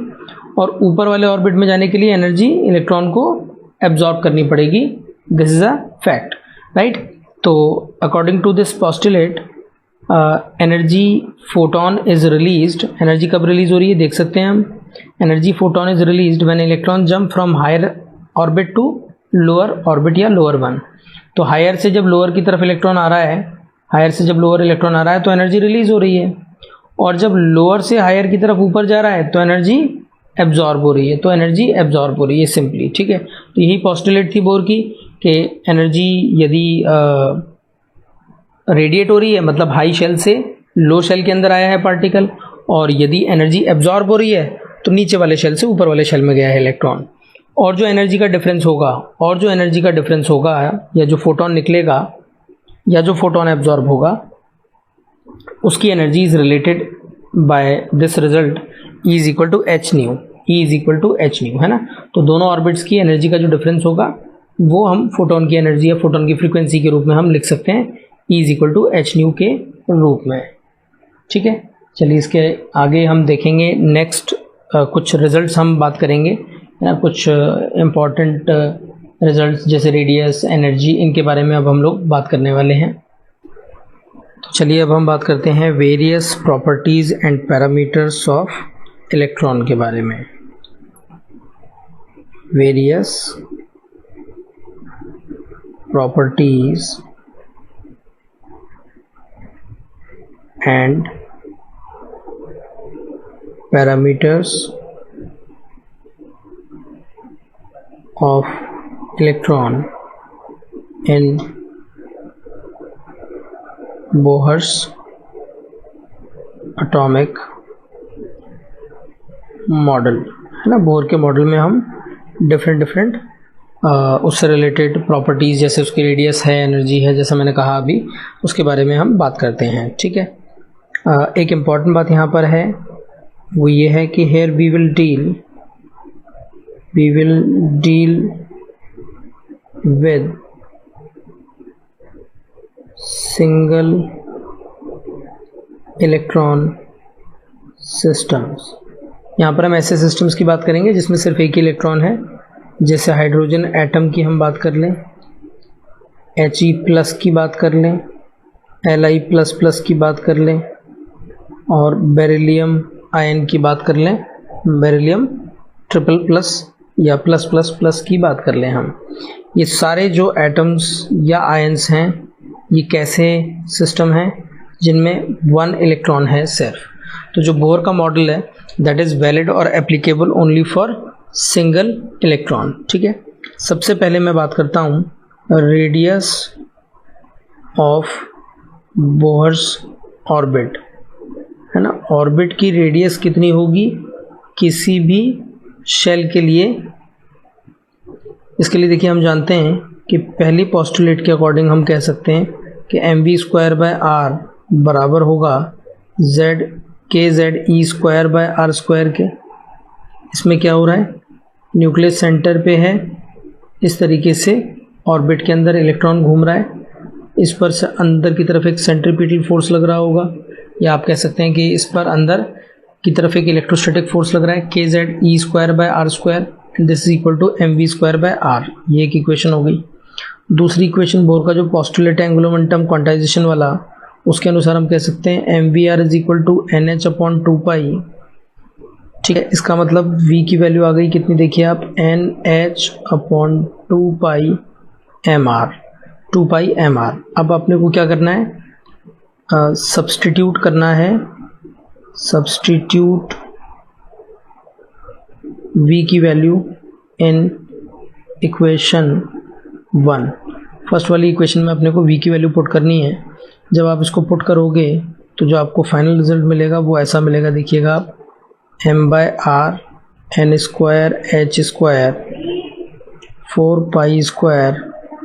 और ऊपर वाले ऑर्बिट में जाने के लिए एनर्जी इलेक्ट्रॉन को एब्जॉर्ब करनी पड़ेगी। This is a fact, right. तो according to this postulate energy photon is released. Energy कब रिलीज हो रही है देख सकते हैं हम। Energy photon is released when electron jump from higher orbit to lower orbit या लोअर वन। तो हायर से जब लोअर की तरफ इलेक्ट्रॉन आ रहा है, हायर से जब लोअर इलेक्ट्रॉन आ रहा है तो एनर्जी रिलीज हो रही है, और जब लोअर से हायर की तरफ ऊपर जा रहा है तो एनर्जी एब्जॉर्ब हो रही है। तो एनर्जी एब्जॉर्ब हो रही है सिंपली। ठीक है, तो यही पोस्टुलेट थी बोर की कि एनर्जी यदि रेडिएट हो रही है, मतलब हाई शेल से लो शेल के अंदर आया है पार्टिकल, और यदि एनर्जी एब्जॉर्ब हो रही है तो नीचे वाले शेल से ऊपर वाले शेल में गया है इलेक्ट्रॉन। और जो एनर्जी का डिफरेंस होगा या जो फोटोन निकलेगा या जो फोटोन एब्जॉर्ब होगा उसकी energy is related by this result E is equal to h nu, है ना। तो दोनों ऑर्बिट्स की एनर्जी का जो डिफरेंस होगा वो हम फोटोन की एनर्जी या फोटोन की फ्रीक्वेंसी के रूप में हम लिख सकते हैं E is equal to h nu के रूप में। ठीक है, चलिए इसके आगे हम देखेंगे नेक्स्ट कुछ रिजल्ट्स हम बात करेंगे, कुछ इम्पॉर्टेंट रिजल्ट्स जैसे रेडियस, एनर्जी, इनके बारे में अब हम लोग बात करने वाले हैं। तो चलिए अब हम बात करते हैं various properties and parameters of electron के बारे में। Various properties and parameters of electron in Bohr's atomic model, है ना। बोहर के मॉडल में हम डिफरेंट उससे रिलेटेड प्रॉपर्टीज़, जैसे उसकी रेडियस है, एनर्जी है, जैसा मैंने कहा अभी, उसके बारे में हम बात करते हैं। ठीक है, एक इम्पॉर्टेंट बात यहाँ पर है, वो ये है कि here we will deal with single electron systems. यहाँ पर हम ऐसे सिस्टम्स की बात करेंगे जिसमें सिर्फ एक ही इलेक्ट्रॉन है, जैसे हाइड्रोजन एटम की हम बात कर लें, He+ की बात कर लें, Li++ की बात कर लें, और बेरिलियम आयन की बात कर लें, बेरिलियम ट्रिपल+ या +++ की बात कर लें हम। ये सारे जो एटम्स या आयन्स हैं, ये कैसे सिस्टम हैं जिनमें 1 इलेक्ट्रॉन है सिर्फ। तो जो बोर का मॉडल है दैट इज़ वैलिड और applicable only for single electron. ठीक है, सबसे पहले मैं बात करता हूँ रेडियस ऑफ बोहर्स ऑर्बिट, है ना। ऑर्बिट की रेडियस कितनी होगी किसी भी शेल के लिए? इसके लिए देखिए, हम जानते हैं कि पहली पोस्टुलेट के अकॉर्डिंग हम कह सकते हैं कि mv²/r बराबर होगा kZe²/r² के। इसमें क्या हो रहा है, न्यूक्लियस सेंटर पे है, इस तरीके से ऑर्बिट के अंदर इलेक्ट्रॉन घूम रहा है, इस पर से अंदर की तरफ एक सेंट्रीपिटल फोर्स लग रहा होगा, या आप कह सकते हैं कि इस पर अंदर की तरफ एक इलेक्ट्रोस्टैटिक फोर्स लग रहा है kZe²/r², this is equal to mv²/r। ये एक इक्वेशन हो गई। दूसरी इक्वेशन बोर का जो पोस्टुलेट है एंगुलर मोमेंटम क्वांटाइजेशन वाला, उसके अनुसार हम कह सकते हैं mvr is equal to nh/2π। ठीक है, इसका मतलब v की वैल्यू आ गई कितनी, देखिए आप, nh/2πmr, 2πmr। अब अपने को क्या करना है, सब्सटीट्यूट करना है, सब्सटीट्यूट v की वैल्यू इन इक्वेशन 1। फर्स्ट वाली इक्वेशन में अपने को v की वैल्यू पुट करनी है। जब आप इसको पुट करोगे तो जो आपको फाइनल रिजल्ट मिलेगा वो ऐसा मिलेगा, देखिएगा आप, m/r n² h² 4π²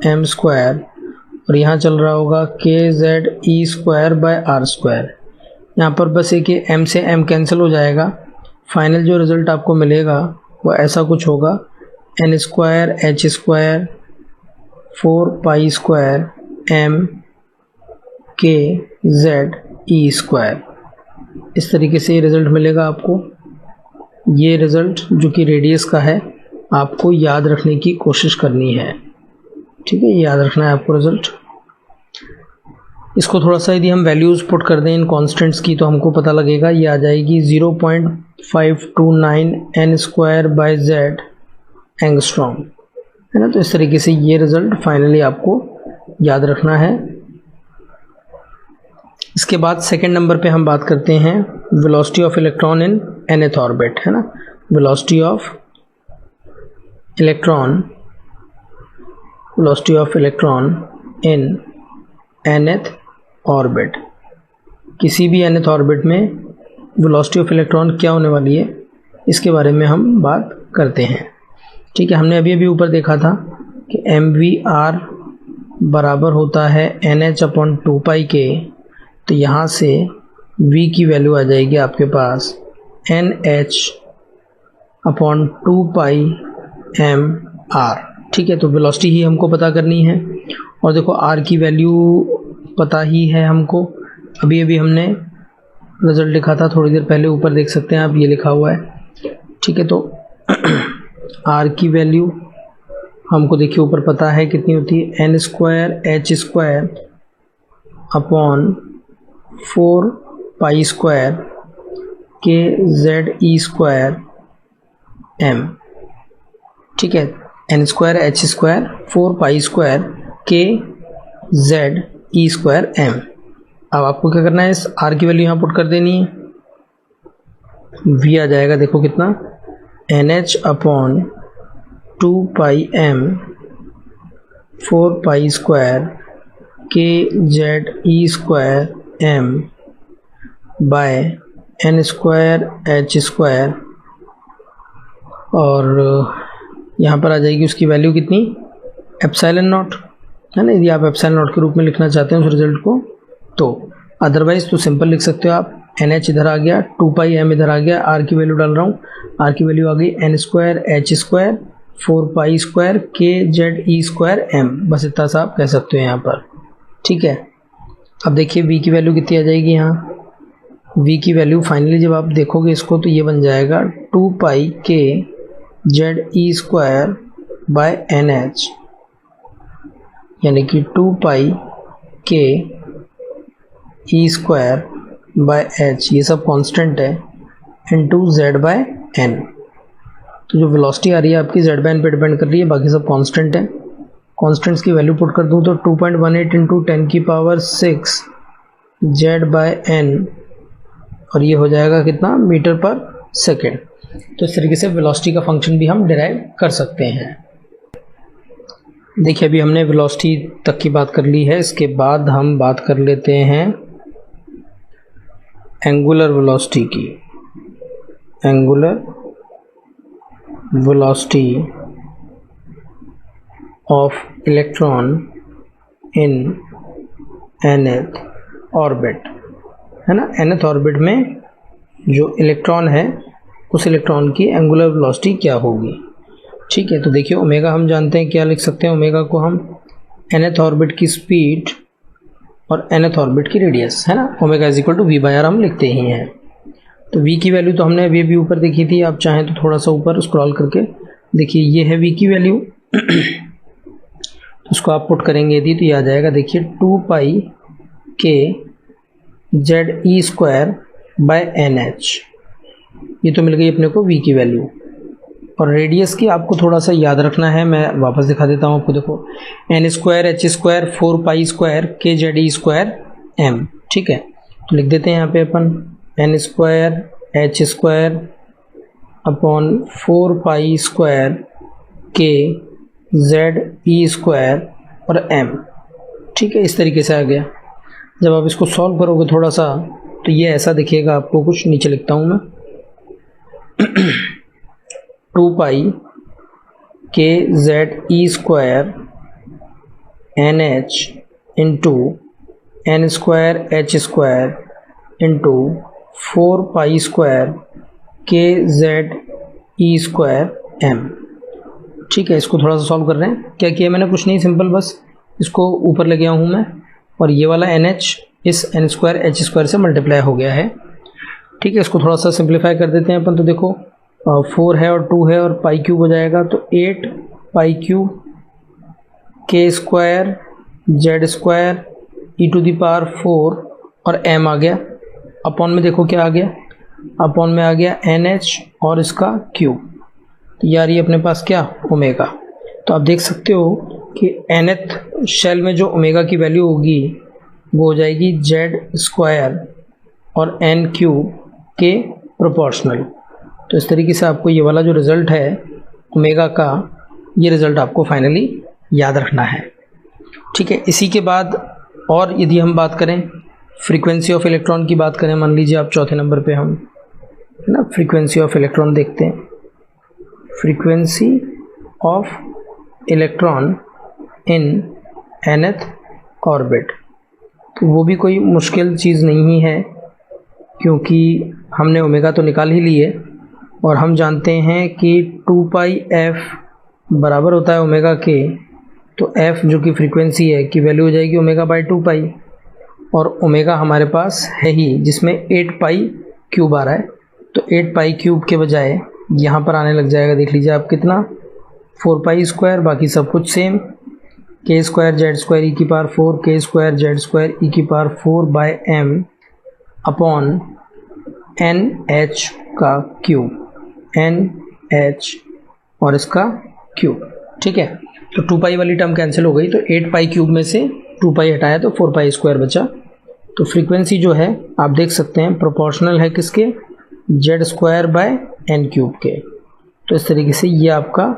m², और यहाँ चल रहा होगा kZe²/r²। यहाँ पर बस एक m से m कैंसिल हो जाएगा, फाइनल जो रिज़ल्ट आपको मिलेगा वो ऐसा कुछ होगा, n² h² 4π² m kZe²। इस तरीके से ये रिज़ल्ट मिलेगा आपको। ये रिज़ल्ट जो कि रेडियस का है, आपको याद रखने की कोशिश करनी है। ठीक है, याद रखना है आपको रिज़ल्ट। इसको थोड़ा सा यदि हम वैल्यूज़ पुट कर दें इन कॉन्स्टेंट्स की, तो हमको पता लगेगा, ये आ जाएगी 0.529 n²/z एंगस्ट्रॉम, है ना। तो इस तरीके से ये रिज़ल्ट फाइनली आपको याद रखना है। इसके बाद सेकेंड नंबर पे हम बात करते हैं velocity of electron in nth orbit, है ना। Velocity of electron in nth orbit. किसी भी nth ऑर्बिट में वेलोसिटी ऑफ इलेक्ट्रॉन क्या होने वाली है, इसके बारे में हम बात करते हैं। ठीक है, हमने अभी ऊपर देखा था कि mvr बराबर होता है nh/2π के, तो यहाँ से v की वैल्यू आ जाएगी आपके पास nh/2πmr। ठीक है, तो वेलोसिटी ही हमको पता करनी है, और देखो r की वैल्यू पता ही है हमको। अभी हमने रिजल्ट लिखा था थोड़ी देर पहले, ऊपर देख सकते हैं आप, ये लिखा हुआ है। ठीक है, तो r की वैल्यू हमको देखिए ऊपर पता है कितनी होती है, n² h² 4π² kZe² m। ठीक है, n² h² 4π² kZe² m। अब आपको क्या करना है, इस r की वैल्यू यहाँ पुट कर देनी है, v आ जाएगा, देखो कितना, nh/2πm 4π² kZe² m bye n² h², और यहाँ पर आ जाएगी उसकी वैल्यू कितनी, एप्सिलॉन नॉट, है ना। यदि आप एप्सिलॉन नॉट के रूप में लिखना चाहते हैं उस रिजल्ट को, तो अदरवाइज तो सिंपल लिख सकते हो आप, NH इधर आ गया, 2 पाई m इधर आ गया, r की वैल्यू डाल रहा हूँ, r की वैल्यू आ गई n स्क्वायर h स्क्वायर 4 पाई square k z e square m, बस इतना सा आप कह सकते हो यहाँ पर, ठीक है। अब देखिए v की वैल्यू कितनी आ जाएगी, यहाँ v की वैल्यू फाइनली जब आप देखोगे इसको तो ये बन जाएगा 2 पाई k z e square by NH, यानी कि 2 पाई k e square by h, ये सब कांस्टेंट है, इनटू z बाय n। तो जो वेलोसिटी आ रही है आपकी z बाय n पे डिपेंड कर रही है, बाकी सब कांस्टेंट है। कांस्टेंट्स की वैल्यू पुट कर दूं तो 2.18 इंटू 10 की पावर 6 z बाय n, और ये हो जाएगा कितना, मीटर पर सेकेंड। तो इस तरीके से वेलोसिटी का फंक्शन भी हम डिराइव कर सकते हैं। देखिए अभी हमने वेलोसिटी तक की बात कर ली है, इसके बाद हम बात कर लेते हैं एंगुलर वेलोसिटी की। Angular velocity of electron in nth orbit, है ना। nth ऑर्बिट में जो इलेक्ट्रॉन है उस इलेक्ट्रॉन की एंगुलर वेलोसिटी क्या होगी, ठीक है। तो देखिए ओमेगा हम जानते हैं, क्या लिख सकते हैं, ओमेगा को हम nth ऑर्बिट की स्पीड और nth ऑर्बिट की रेडियस, है ना, omega is equal to v by r हम लिखते ही हैं। तो v की वैल्यू तो हमने अभी ऊपर देखी थी, आप चाहें तो थोड़ा सा ऊपर स्क्रॉल करके देखिए, ये है v की वैल्यू उसको आप पुट करेंगे यदि तो ये आ जाएगा, देखिए 2 पाई k z e square by NH, ये तो मिल गई अपने को v की वैल्यू। और रेडियस की आपको थोड़ा सा याद रखना है, मैं वापस दिखा देता हूँ आपको, देखो n स्क्वायर h स्क्वायर 4 पाई square k z e square m, ठीक है। तो लिख देते हैं यहाँ पे अपन n square h square upon 4 पाई square k z e square और m, ठीक है। इस तरीके से आ गया। जब आप इसको सॉल्व करोगे थोड़ा सा तो ये ऐसा दिखेगा आपको, कुछ नीचे लिखता हूँ मैं 2 पाई k z e square NH into n square h square into 4 पाई square k z e square m, ठीक है। इसको थोड़ा सा सॉल्व कर रहे हैं। क्या किया मैंने, कुछ नहीं, सिंपल बस इसको ऊपर ले गया हूँ मैं, और ये वाला NH इस n स्क्वायर h स्क्वायर से मल्टीप्लाई हो गया है, ठीक है। इसको थोड़ा सा सिंप्लीफाई कर देते हैं अपन। तो देखो 4 है और 2 है और पाई क्यूब हो जाएगा, तो 8 pi cube k square z square e to the power 4 और m आ गया। अपॉन में देखो क्या आ गया, अपॉन में आ गया NH और इसका क्यूब, तो यार ये अपने पास क्या, ओमेगा। तो आप देख सकते हो कि nth शेल में जो ओमेगा की वैल्यू होगी वो हो जाएगी z स्क्वायर और n क्यूब के प्रोपोर्शनल। तो इस तरीके से आपको ये वाला जो रिज़ल्ट है ओमेगा का, ये रिज़ल्ट आपको फाइनली याद रखना है, ठीक है। इसी के बाद और यदि हम बात करें फ्रीक्वेंसी ऑफ इलेक्ट्रॉन की बात करें, मान लीजिए आप चौथे नंबर पे हम, है ना, फ्रीक्वेंसी ऑफ इलेक्ट्रॉन देखते हैं। Frequency of electron in nth orbit, तो वो भी कोई मुश्किल चीज़ नहीं है, क्योंकि हमने ओमेगा तो निकाल ही लिए और हम जानते हैं कि 2 पाई f बराबर होता है ओमेगा के। तो f जो कि फ्रीक्वेंसी है की वैल्यू हो जाएगी ओमेगा बाई 2 पाई, और ओमेगा हमारे पास है ही जिसमें 8 पाई क्यूब आ रहा है, तो 8 पाई क्यूब के बजाय यहाँ पर आने लग जाएगा, देख लीजिए आप कितना, 4 पाई स्क्वायर, बाकी सब कुछ same, k square Z square E की power 4 k square Z square E की power 4 by m upon N H का क्यूब, एन एच और इसका क्यूब, ठीक है। तो 2 पाई वाली टर्म कैंसिल हो गई, तो 8 पाई क्यूब में से 2 पाई हटाया तो 4 पाई स्क्वायर बचा। तो फ्रीक्वेंसी जो है आप देख सकते हैं प्रोपोर्शनल है किसके, Z square by n cube के। तो इस तरीके से ये आपका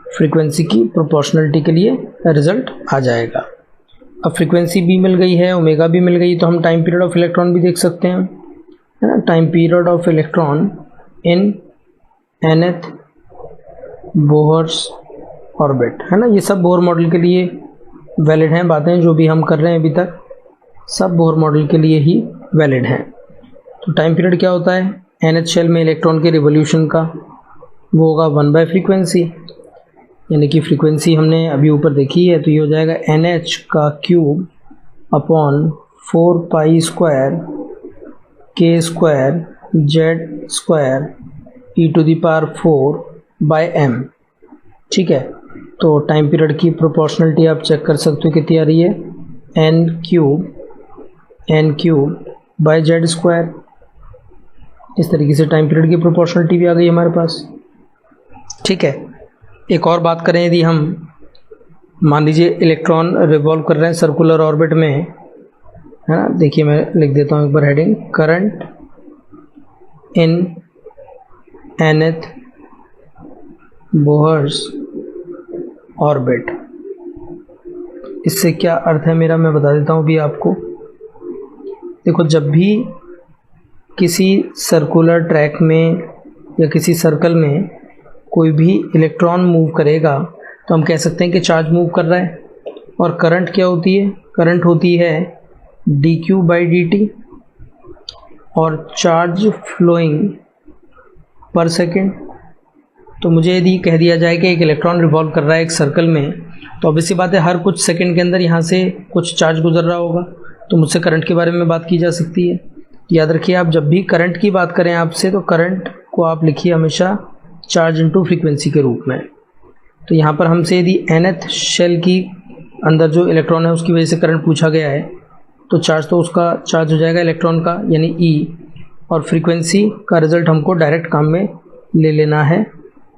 फ्रीक्वेंसी की प्रोपोर्शनलिटी के लिए रिजल्ट आ जाएगा। अब फ्रीक्वेंसी भी मिल गई है, ओमेगा भी मिल गई, तो हम टाइम पीरियड ऑफ इलेक्ट्रॉन भी देख सकते हैं, है ना। Time period of electron in nth Bohr's orbit, है ना। ये सब बोहर मॉडल के लिए वैलिड हैं बातें जो भी हम कर रहे हैं अभी तक, सब बोहर मॉडल के लिए ही वैलिड हैं। तो टाइम पीरियड क्या होता है nth शेल में इलेक्ट्रॉन के रिवोल्यूशन का, वो होगा 1 / फ्रीक्वेंसी, यानी कि फ्रीक्वेंसी हमने अभी ऊपर देखी है, तो ये हो जाएगा NH का cube upon 4 π² K² Z² e⁴/m, ठीक है। तो टाइम पीरियड की प्रोपोर्शनलिटी आप चेक कर सकते हो कितनी आ रही है, n³/Z²। इस तरीके से टाइम पीरियड की प्रोपोर्शनलिटी भी आ गई हमारे पास, ठीक है। एक और बात करें, यदि हम मान लीजिए इलेक्ट्रॉन रिवॉल्व कर रहे हैं सर्कुलर ऑर्बिट में, है ना, देखिए मैं लिख देता हूँ एक बार heading, current in nth Bohr's orbit. इससे क्या अर्थ है मेरा, मैं बता देता हूँ अभी आपको। देखो, जब भी किसी सर्कुलर ट्रैक में या किसी सर्कल में कोई भी इलेक्ट्रॉन मूव करेगा तो हम कह सकते हैं कि चार्ज मूव कर रहा है। और करंट क्या होती है, करंट होती है dq/dt, और चार्ज फ्लोइंग पर सेकेंड। तो मुझे यदि कह दिया जाए कि एक इलेक्ट्रॉन रिवॉल्व कर रहा है एक सर्कल में, तो ऑब्वियसली बात है हर कुछ सेकंड के अंदर यहाँ से कुछ चार्ज गुजर रहा होगा, तो मुझसे करंट के बारे में बात की जा सकती है। याद रखिए, आप जब भी करंट की बात करें आपसे, तो करंट को आप लिखिए हमेशा चार्ज इनटू फ्रीक्वेंसी के रूप में। तो यहाँ पर हमसे यदि nth शेल की अंदर जो इलेक्ट्रॉन है उसकी वजह से करंट पूछा गया है, तो चार्ज तो उसका चार्ज हो जाएगा इलेक्ट्रॉन का, यानी E, और फ्रीक्वेंसी का रिजल्ट हमको डायरेक्ट काम में ले लेना है,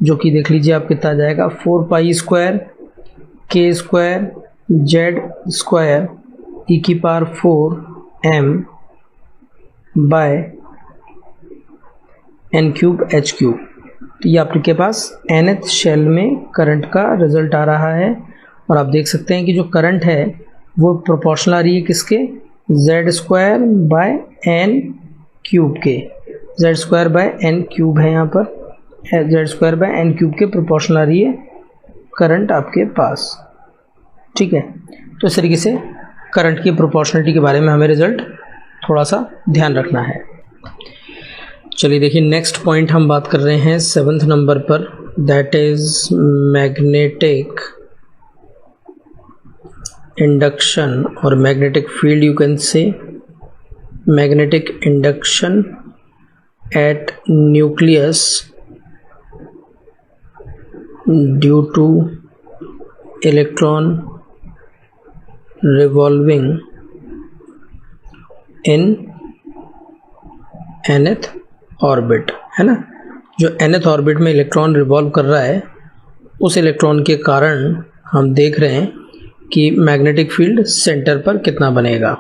जो कि देख लीजिए आप कितना आ जाएगा, 4 π² K² Z² e⁴m bye n³h³। तो ये आपके पास nth शेल में करंट का रिजल्ट आ रहा है। और आप देख सकते हैं कि जो करंट है वो प्रोपोर्शनल आ रही है किसके, Z²/n³ के, Z²/n³ है यहाँ पर, Z²/n³ के प्रोपोर्शनल आ रही है करंट आपके पास, ठीक है। तो इस तरीके से करंट की प्रोपोर्शनलिटी के बारे में हमें रिजल्ट थोड़ा सा ध्यान रखना है। चलिए देखिए, नेक्स्ट पॉइंट हम बात कर रहे हैं 7th नंबर पर, दैट इज मैग्नेटिक इंडक्शन और magnetic field, you can say magnetic induction eight nucleus due two electron revolving in nth orbit, है ना। जो nth ऑर्बिट में इलेक्ट्रॉन रिवॉल्व कर रहा है, उस इलेक्ट्रॉन के कारण हम देख रहे हैं कि मैग्नेटिक फील्ड सेंटर पर कितना बनेगा।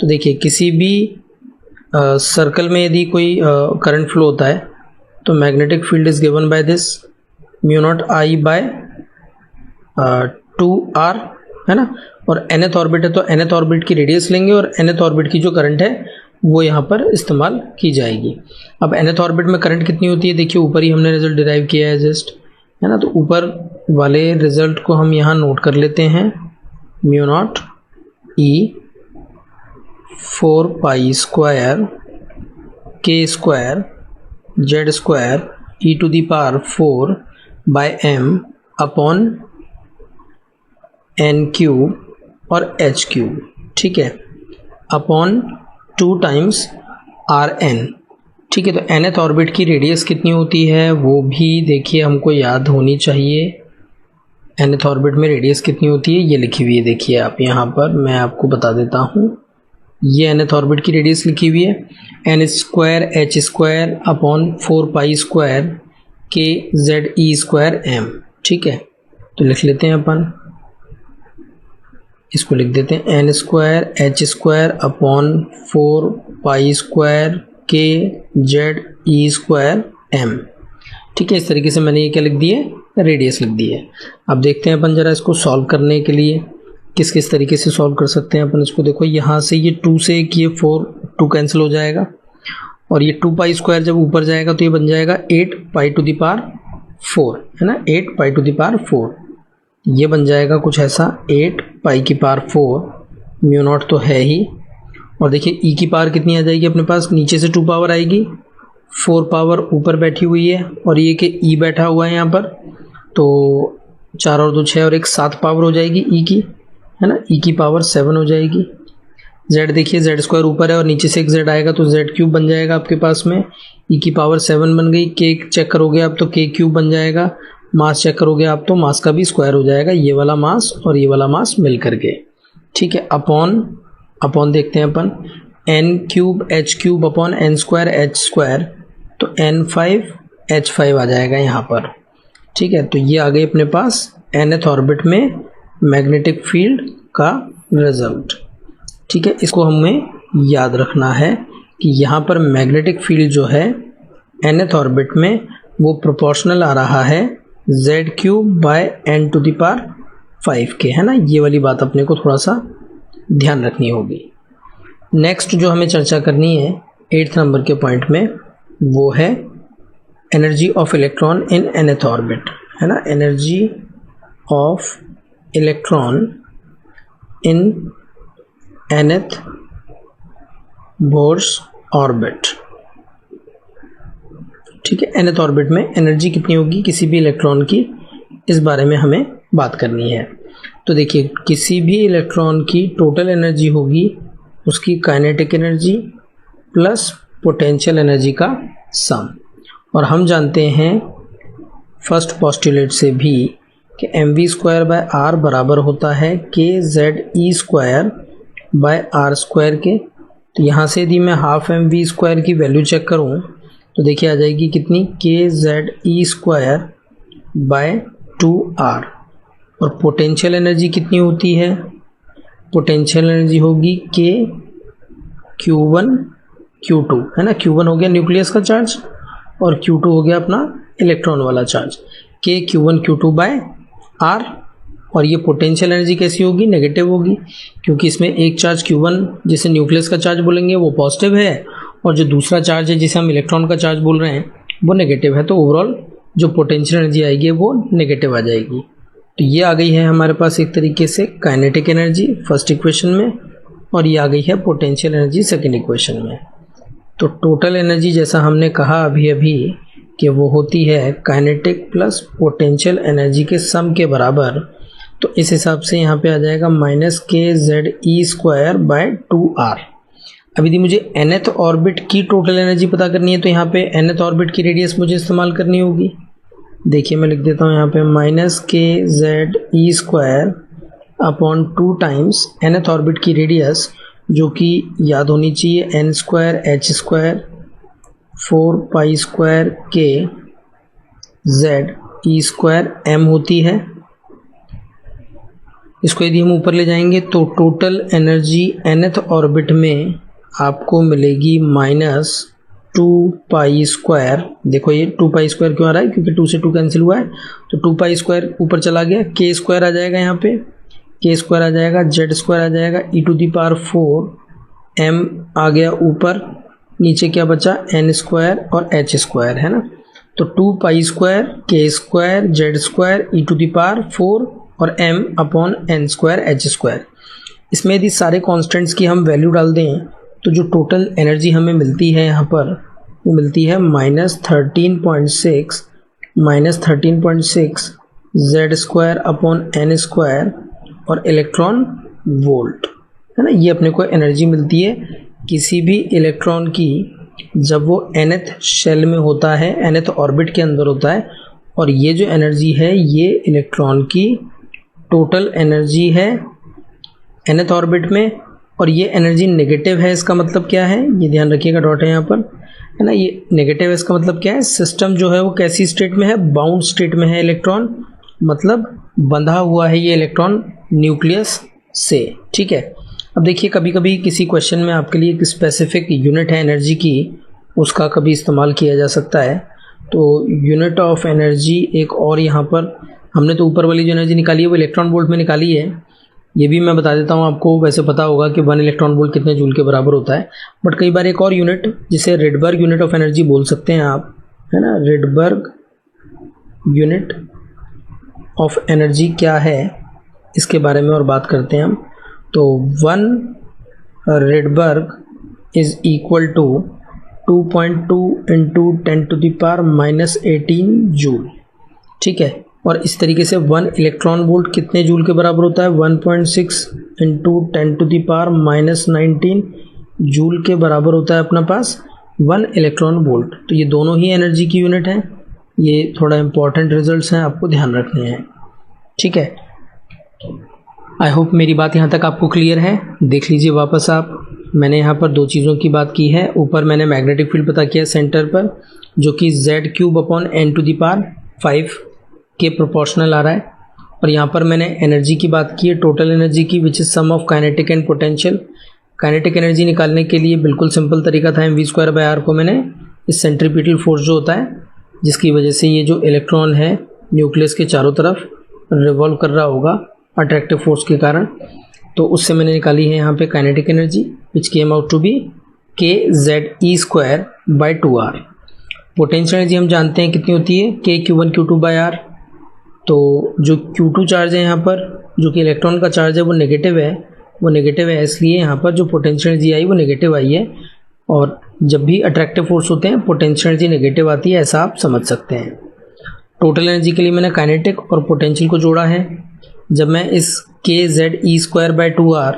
तो देखिए, किसी भी सर्कल में यदि कोई करंट फ्लो होता है तो magnetic field is given by this μ0I/2r, है ना। और nth ऑर्बिट है तो nth ऑर्बिट की रेडियस लेंगे और nth ऑर्बिट की जो करंट है वो यहाँ पर इस्तेमाल की जाएगी। अब nth ऑर्बिट में करंट कितनी होती है, देखिए ऊपर ही हमने रिजल्ट डिराइव किया है जस्ट, है ना। तो ऊपर वाले रिजल्ट को हम यहाँ नोट कर लेते हैं, μ0E 4 π² K² Z² e⁴/m upon n³ और h³, ठीक है, अपॉन 2 टाइम्स Rn, ठीक है। तो nth ऑर्बिट की रेडियस कितनी होती है वो भी देखिए हमको याद होनी चाहिए। nth ऑर्बिट में रेडियस कितनी होती है ये लिखी हुई है, देखिए आप यहाँ पर, मैं आपको बता देता हूँ। ये nth ऑर्बिट की रेडियस लिखी हुई है n² अपॉन 4 π² KZE²m, ठीक है। तो लिख लेते हैं अपन, इसको लिख देते हैं n² अपॉन 4 π² KZE²m, ठीक है। इस तरीके से मैंने ये क्या लिख दिए, रेडियस लिख दी है। अब देखते हैं अपन जरा इसको सॉल्व करने के लिए किस किस तरीके से सॉल्व कर सकते हैं अपन इसको। देखो, यहाँ से ये 2 से ये 2 कैंसिल हो जाएगा, और ये 2 π² जब ऊपर जाएगा तो ये बन जाएगा 8 π⁴ 4 है ना, 8 पाई टू द पावर 4। ये बन जाएगा कुछ ऐसा 8 पाई की पावर 4, म्यू नॉट तो है ही। और देखिए ई की पावर कितनी आ जाएगी अपने पास, नीचे से 2 पावर आएगी, 4 पावर ऊपर बैठी हुई है और ये कि ई बैठा हुआ है यहाँ पर, तो 4 और 2 6 और 1 7 पावर हो जाएगी ई की, है ना, ई की पावर 7 हो जाएगी। z देखिए z स्क्वायर ऊपर है और नीचे से एक z आएगा तो z क्यूब बन जाएगा आपके पास में, ई की पावर 7 बन गई। k चेक करोगे आप तो k क्यूब बन जाएगा। मास चेक करोगे आप तो मास का भी स्क्वायर हो जाएगा, ये वाला मास और ये वाला मास मिल करके, ठीक है। अपॉन देखते हैं अपन, n cube h cube upon n square h square, तो n5 h5 आ जाएगा यहाँ पर, ठीक है। तो ये आ गई अपने पास nth ऑर्बिट में मैग्नेटिक फील्ड का रिजल्ट, ठीक है। इसको हमें याद रखना है कि यहाँ पर मैग्नेटिक फील्ड जो है nth ऑर्बिट में वो प्रोपोर्शनल आ रहा है z cube by n to the power 5 के, है ना। ये वाली बात अपने को थोड़ा सा ध्यान रखनी होगी। नेक्स्ट जो हमें चर्चा करनी है 8th नंबर के पॉइंट में, वो है energy of electron in nth orbit, है ना। Energy of electron in nth Bohr's orbit, ठीक है। nth ऑर्बिट में एनर्जी कितनी होगी किसी भी इलेक्ट्रॉन की, इस बारे में हमें बात करनी है। तो देखिए किसी भी इलेक्ट्रॉन की टोटल एनर्जी होगी उसकी kinetic energy plus potential energy का सम, और हम जानते हैं फर्स्ट पोस्टुलेट से भी कि mv स्क्वायर बाय r बराबर होता है kze square by r square के। तो यहाँ से यदि मैं हाफ mv स्क्वायर की वैल्यू चेक करूँ तो देखिए आ जाएगी कितनी, kze स्क्वायर बाय 2r। और पोटेंशियल एनर्जी कितनी होती है, पोटेंशियल एनर्जी होगी k q1 q2, है ना। q1 हो गया न्यूक्लियस का चार्ज और q2 हो गया अपना इलेक्ट्रॉन वाला charge, k q1 q2 bye r। और ये पोटेंशियल एनर्जी कैसी होगी, नेगेटिव होगी, क्योंकि इसमें एक चार्ज q1 जिसे न्यूक्लियस का चार्ज बोलेंगे वो पॉजिटिव है, और जो दूसरा चार्ज है जिसे हम इलेक्ट्रॉन का चार्ज बोल रहे हैं वो नेगेटिव है। तो ओवरऑल जो पोटेंशियल एनर्जी आएगी वो नेगेटिव आ जाएगी। तो ये आ गई है हमारे पास एक तरीके से काइनेटिक एनर्जी फर्स्ट इक्वेशन में, और ये आ गई है पोटेंशियल एनर्जी सेकेंड इक्वेशन में। तो टोटल एनर्जी जैसा हमने कहा अभी अभी कि वो होती है काइनेटिक प्लस पोटेंशियल एनर्जी के सम के बराबर, तो इस हिसाब से यहाँ पे आ जाएगा minus kze square bye 2r। अब यदि मुझे nth ऑर्बिट की टोटल एनर्जी पता करनी है तो यहाँ पे nth ऑर्बिट की रेडियस मुझे इस्तेमाल करनी होगी। देखिए मैं लिख देता हूँ यहाँ पे minus kze square upon 2 times nth orbit की रेडियस, जो कि याद होनी चाहिए n स्क्वायर h स्क्वायर 4 पाई square k z e square m होती है। इसको यदि हम ऊपर ले जाएंगे तो टोटल एनर्जी nth ऑर्बिट में आपको मिलेगी माइनस 2 पाई स्क्वायर। देखो ये 2 पाई स्क्वायर क्यों आ रहा है, क्योंकि 2 से 2 कैंसिल हुआ है, तो 2 पाई स्क्वायर ऊपर चला गया, k स्क्वायर आ जाएगा, यहाँ पे k स्क्वायर आ जाएगा, z स्क्वायर आ जाएगा, e to the power 4 m आ गया ऊपर, नीचे क्या बचा n स्क्वायर और h स्क्वायर, है ना। तो 2 pi square k square z square e to the power 4 और m upon n square h square. इसमें यदि सारे कांस्टेंट्स की हम वैल्यू डाल दें तो जो टोटल एनर्जी हमें मिलती है यहाँ पर वो मिलती है minus 13.6 z square upon n square और इलेक्ट्रॉन वोल्ट, है ना। ये अपने को एनर्जी मिलती है किसी भी इलेक्ट्रॉन की जब वो nth शेल में होता है, nth ऑर्बिट के अंदर होता है। और ये जो एनर्जी है ये इलेक्ट्रॉन की टोटल एनर्जी है nth ऑर्बिट में, और ये एनर्जी नेगेटिव है। इसका मतलब क्या है, ये ध्यान रखिएगा, डॉट है यहाँ पर, है ना। ये नेगेटिव है, इसका मतलब क्या है, सिस्टम जो है वो कैसी स्टेट में है, बाउंड स्टेट में है इलेक्ट्रॉन, मतलब बंधा हुआ है ये इलेक्ट्रॉन न्यूक्लियस से, ठीक है। अब देखिए कभी कभी किसी क्वेश्चन में आपके लिए एक स्पेसिफिक यूनिट है एनर्जी की, उसका कभी इस्तेमाल किया जा सकता है। तो यूनिट ऑफ एनर्जी एक और यहाँ पर हमने तो ऊपर वाली जो एनर्जी निकाली है वो इलेक्ट्रॉन वोल्ट में निकाली है, ये भी मैं बता देता हूँ आपको। वैसे पता होगा कि 1 इलेक्ट्रॉन वोल्ट कितने जूल के बराबर होता है, बट कई बार एक और यूनिट जिसे रेडबर्ग यूनिट ऑफ एनर्जी बोल सकते हैं आप, है ना, रेडबर्ग यूनिट ऑफ एनर्जी क्या है इसके बारे में और बात करते हैं हम। तो 1 Rydberg is equal to 2.2 into 10⁻⁻18 joule. ठीक है, और इस तरीके से 1 इलेक्ट्रॉन वोल्ट कितने जूल के बराबर होता है? 1.6 इंटू 10⁻⁻19 जूल के बराबर होता है अपना पास 1 इलेक्ट्रॉन वोल्ट। तो ये दोनों ही एनर्जी की यूनिट हैं। ये थोड़ा इंपॉर्टेंट रिजल्ट्स हैं, आपको ध्यान रखने हैं। ठीक है, आई होप मेरी बात यहाँ तक आपको क्लियर है। देख लीजिए वापस आप, मैंने यहाँ पर 2 चीज़ों की बात की है। ऊपर मैंने मैग्नेटिक फील्ड पता किया सेंटर पर, जो कि Z³/n⁵ के प्रोपोर्शनल आ रहा है। और यहाँ पर मैंने एनर्जी की बात की है, टोटल एनर्जी की, which is sum of kinetic and potential. Kinetic energy निकालने के लिए बिल्कुल सिंपल तरीका था, mv²/r को मैंने इस सेंट्रीपिटल फोर्स जो होता है, जिसकी वजह से ये जो इलेक्ट्रॉन है न्यूक्लियस के चारों तरफ रिवॉल्व कर रहा होगा अट्रैक्टिव फोर्स के कारण, तो उससे मैंने निकाली है यहाँ पे kinetic energy, which came out to be kZe²/2r। Potential energy हम जानते हैं कितनी होती है, kQ1Q2/r। तो जो Q2 चार्ज है यहाँ पर, जो कि इलेक्ट्रॉन का चार्ज है, वो नेगेटिव है, इसलिए यहाँ पर जो पोटेंशियल एनर्जी आई वो नेगेटिव आई है। और जब भी अट्रैक्टिव फोर्स होते हैं पोटेंशियल एनर्जी नेगेटिव आती है, ऐसा आप समझ सकते हैं। टोटल एनर्जी के लिए मैंने काइनेटिक और पोटेंशियल को जोड़ा है। जब मैं इस kZe²/2r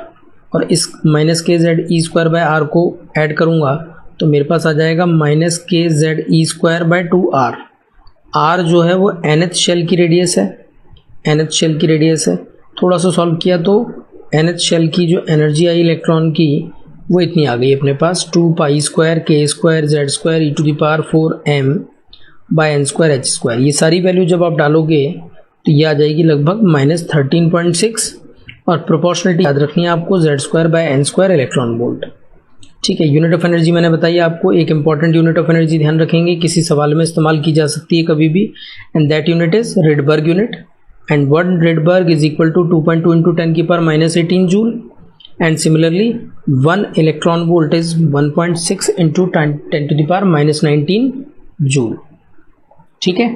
और इस -kZe²/r को ऐड करूँगा तो मेरे पास आ जाएगा -kZe²/2r। r जो है वो nth शेल की रेडियस है। थोड़ा सा सॉल्व किया तो nth शेल की जो एनर्जी आई इलेक्ट्रॉन की वो इतनी आ गई अपने पास, 2π²k²z²e⁻⁴m/n²h²। ये सारी वैल्यू जब आप डालोगे तो ये आ जाएगी लगभग -13.6। और प्रोपोर्शनलिटी याद रखनी है आपको, Z²/n² इलेक्ट्रॉन वोल्ट। ठीक है, यूनिट ऑफ एनर्जी मैंने बताई आपको। एक इंपॉर्टेंट यूनिट ऑफ एनर्जी ध्यान रखेंगे, किसी सवाल में इस्तेमाल की जा सकती है कभी भी, and that unit is Rydberg unit. And 1 Rydberg is equal to 2.2 into 10⁻⁻18 joule. And similarly 1 electron volt is 1.6 into 10⁻⁻19 joule. ठीक है।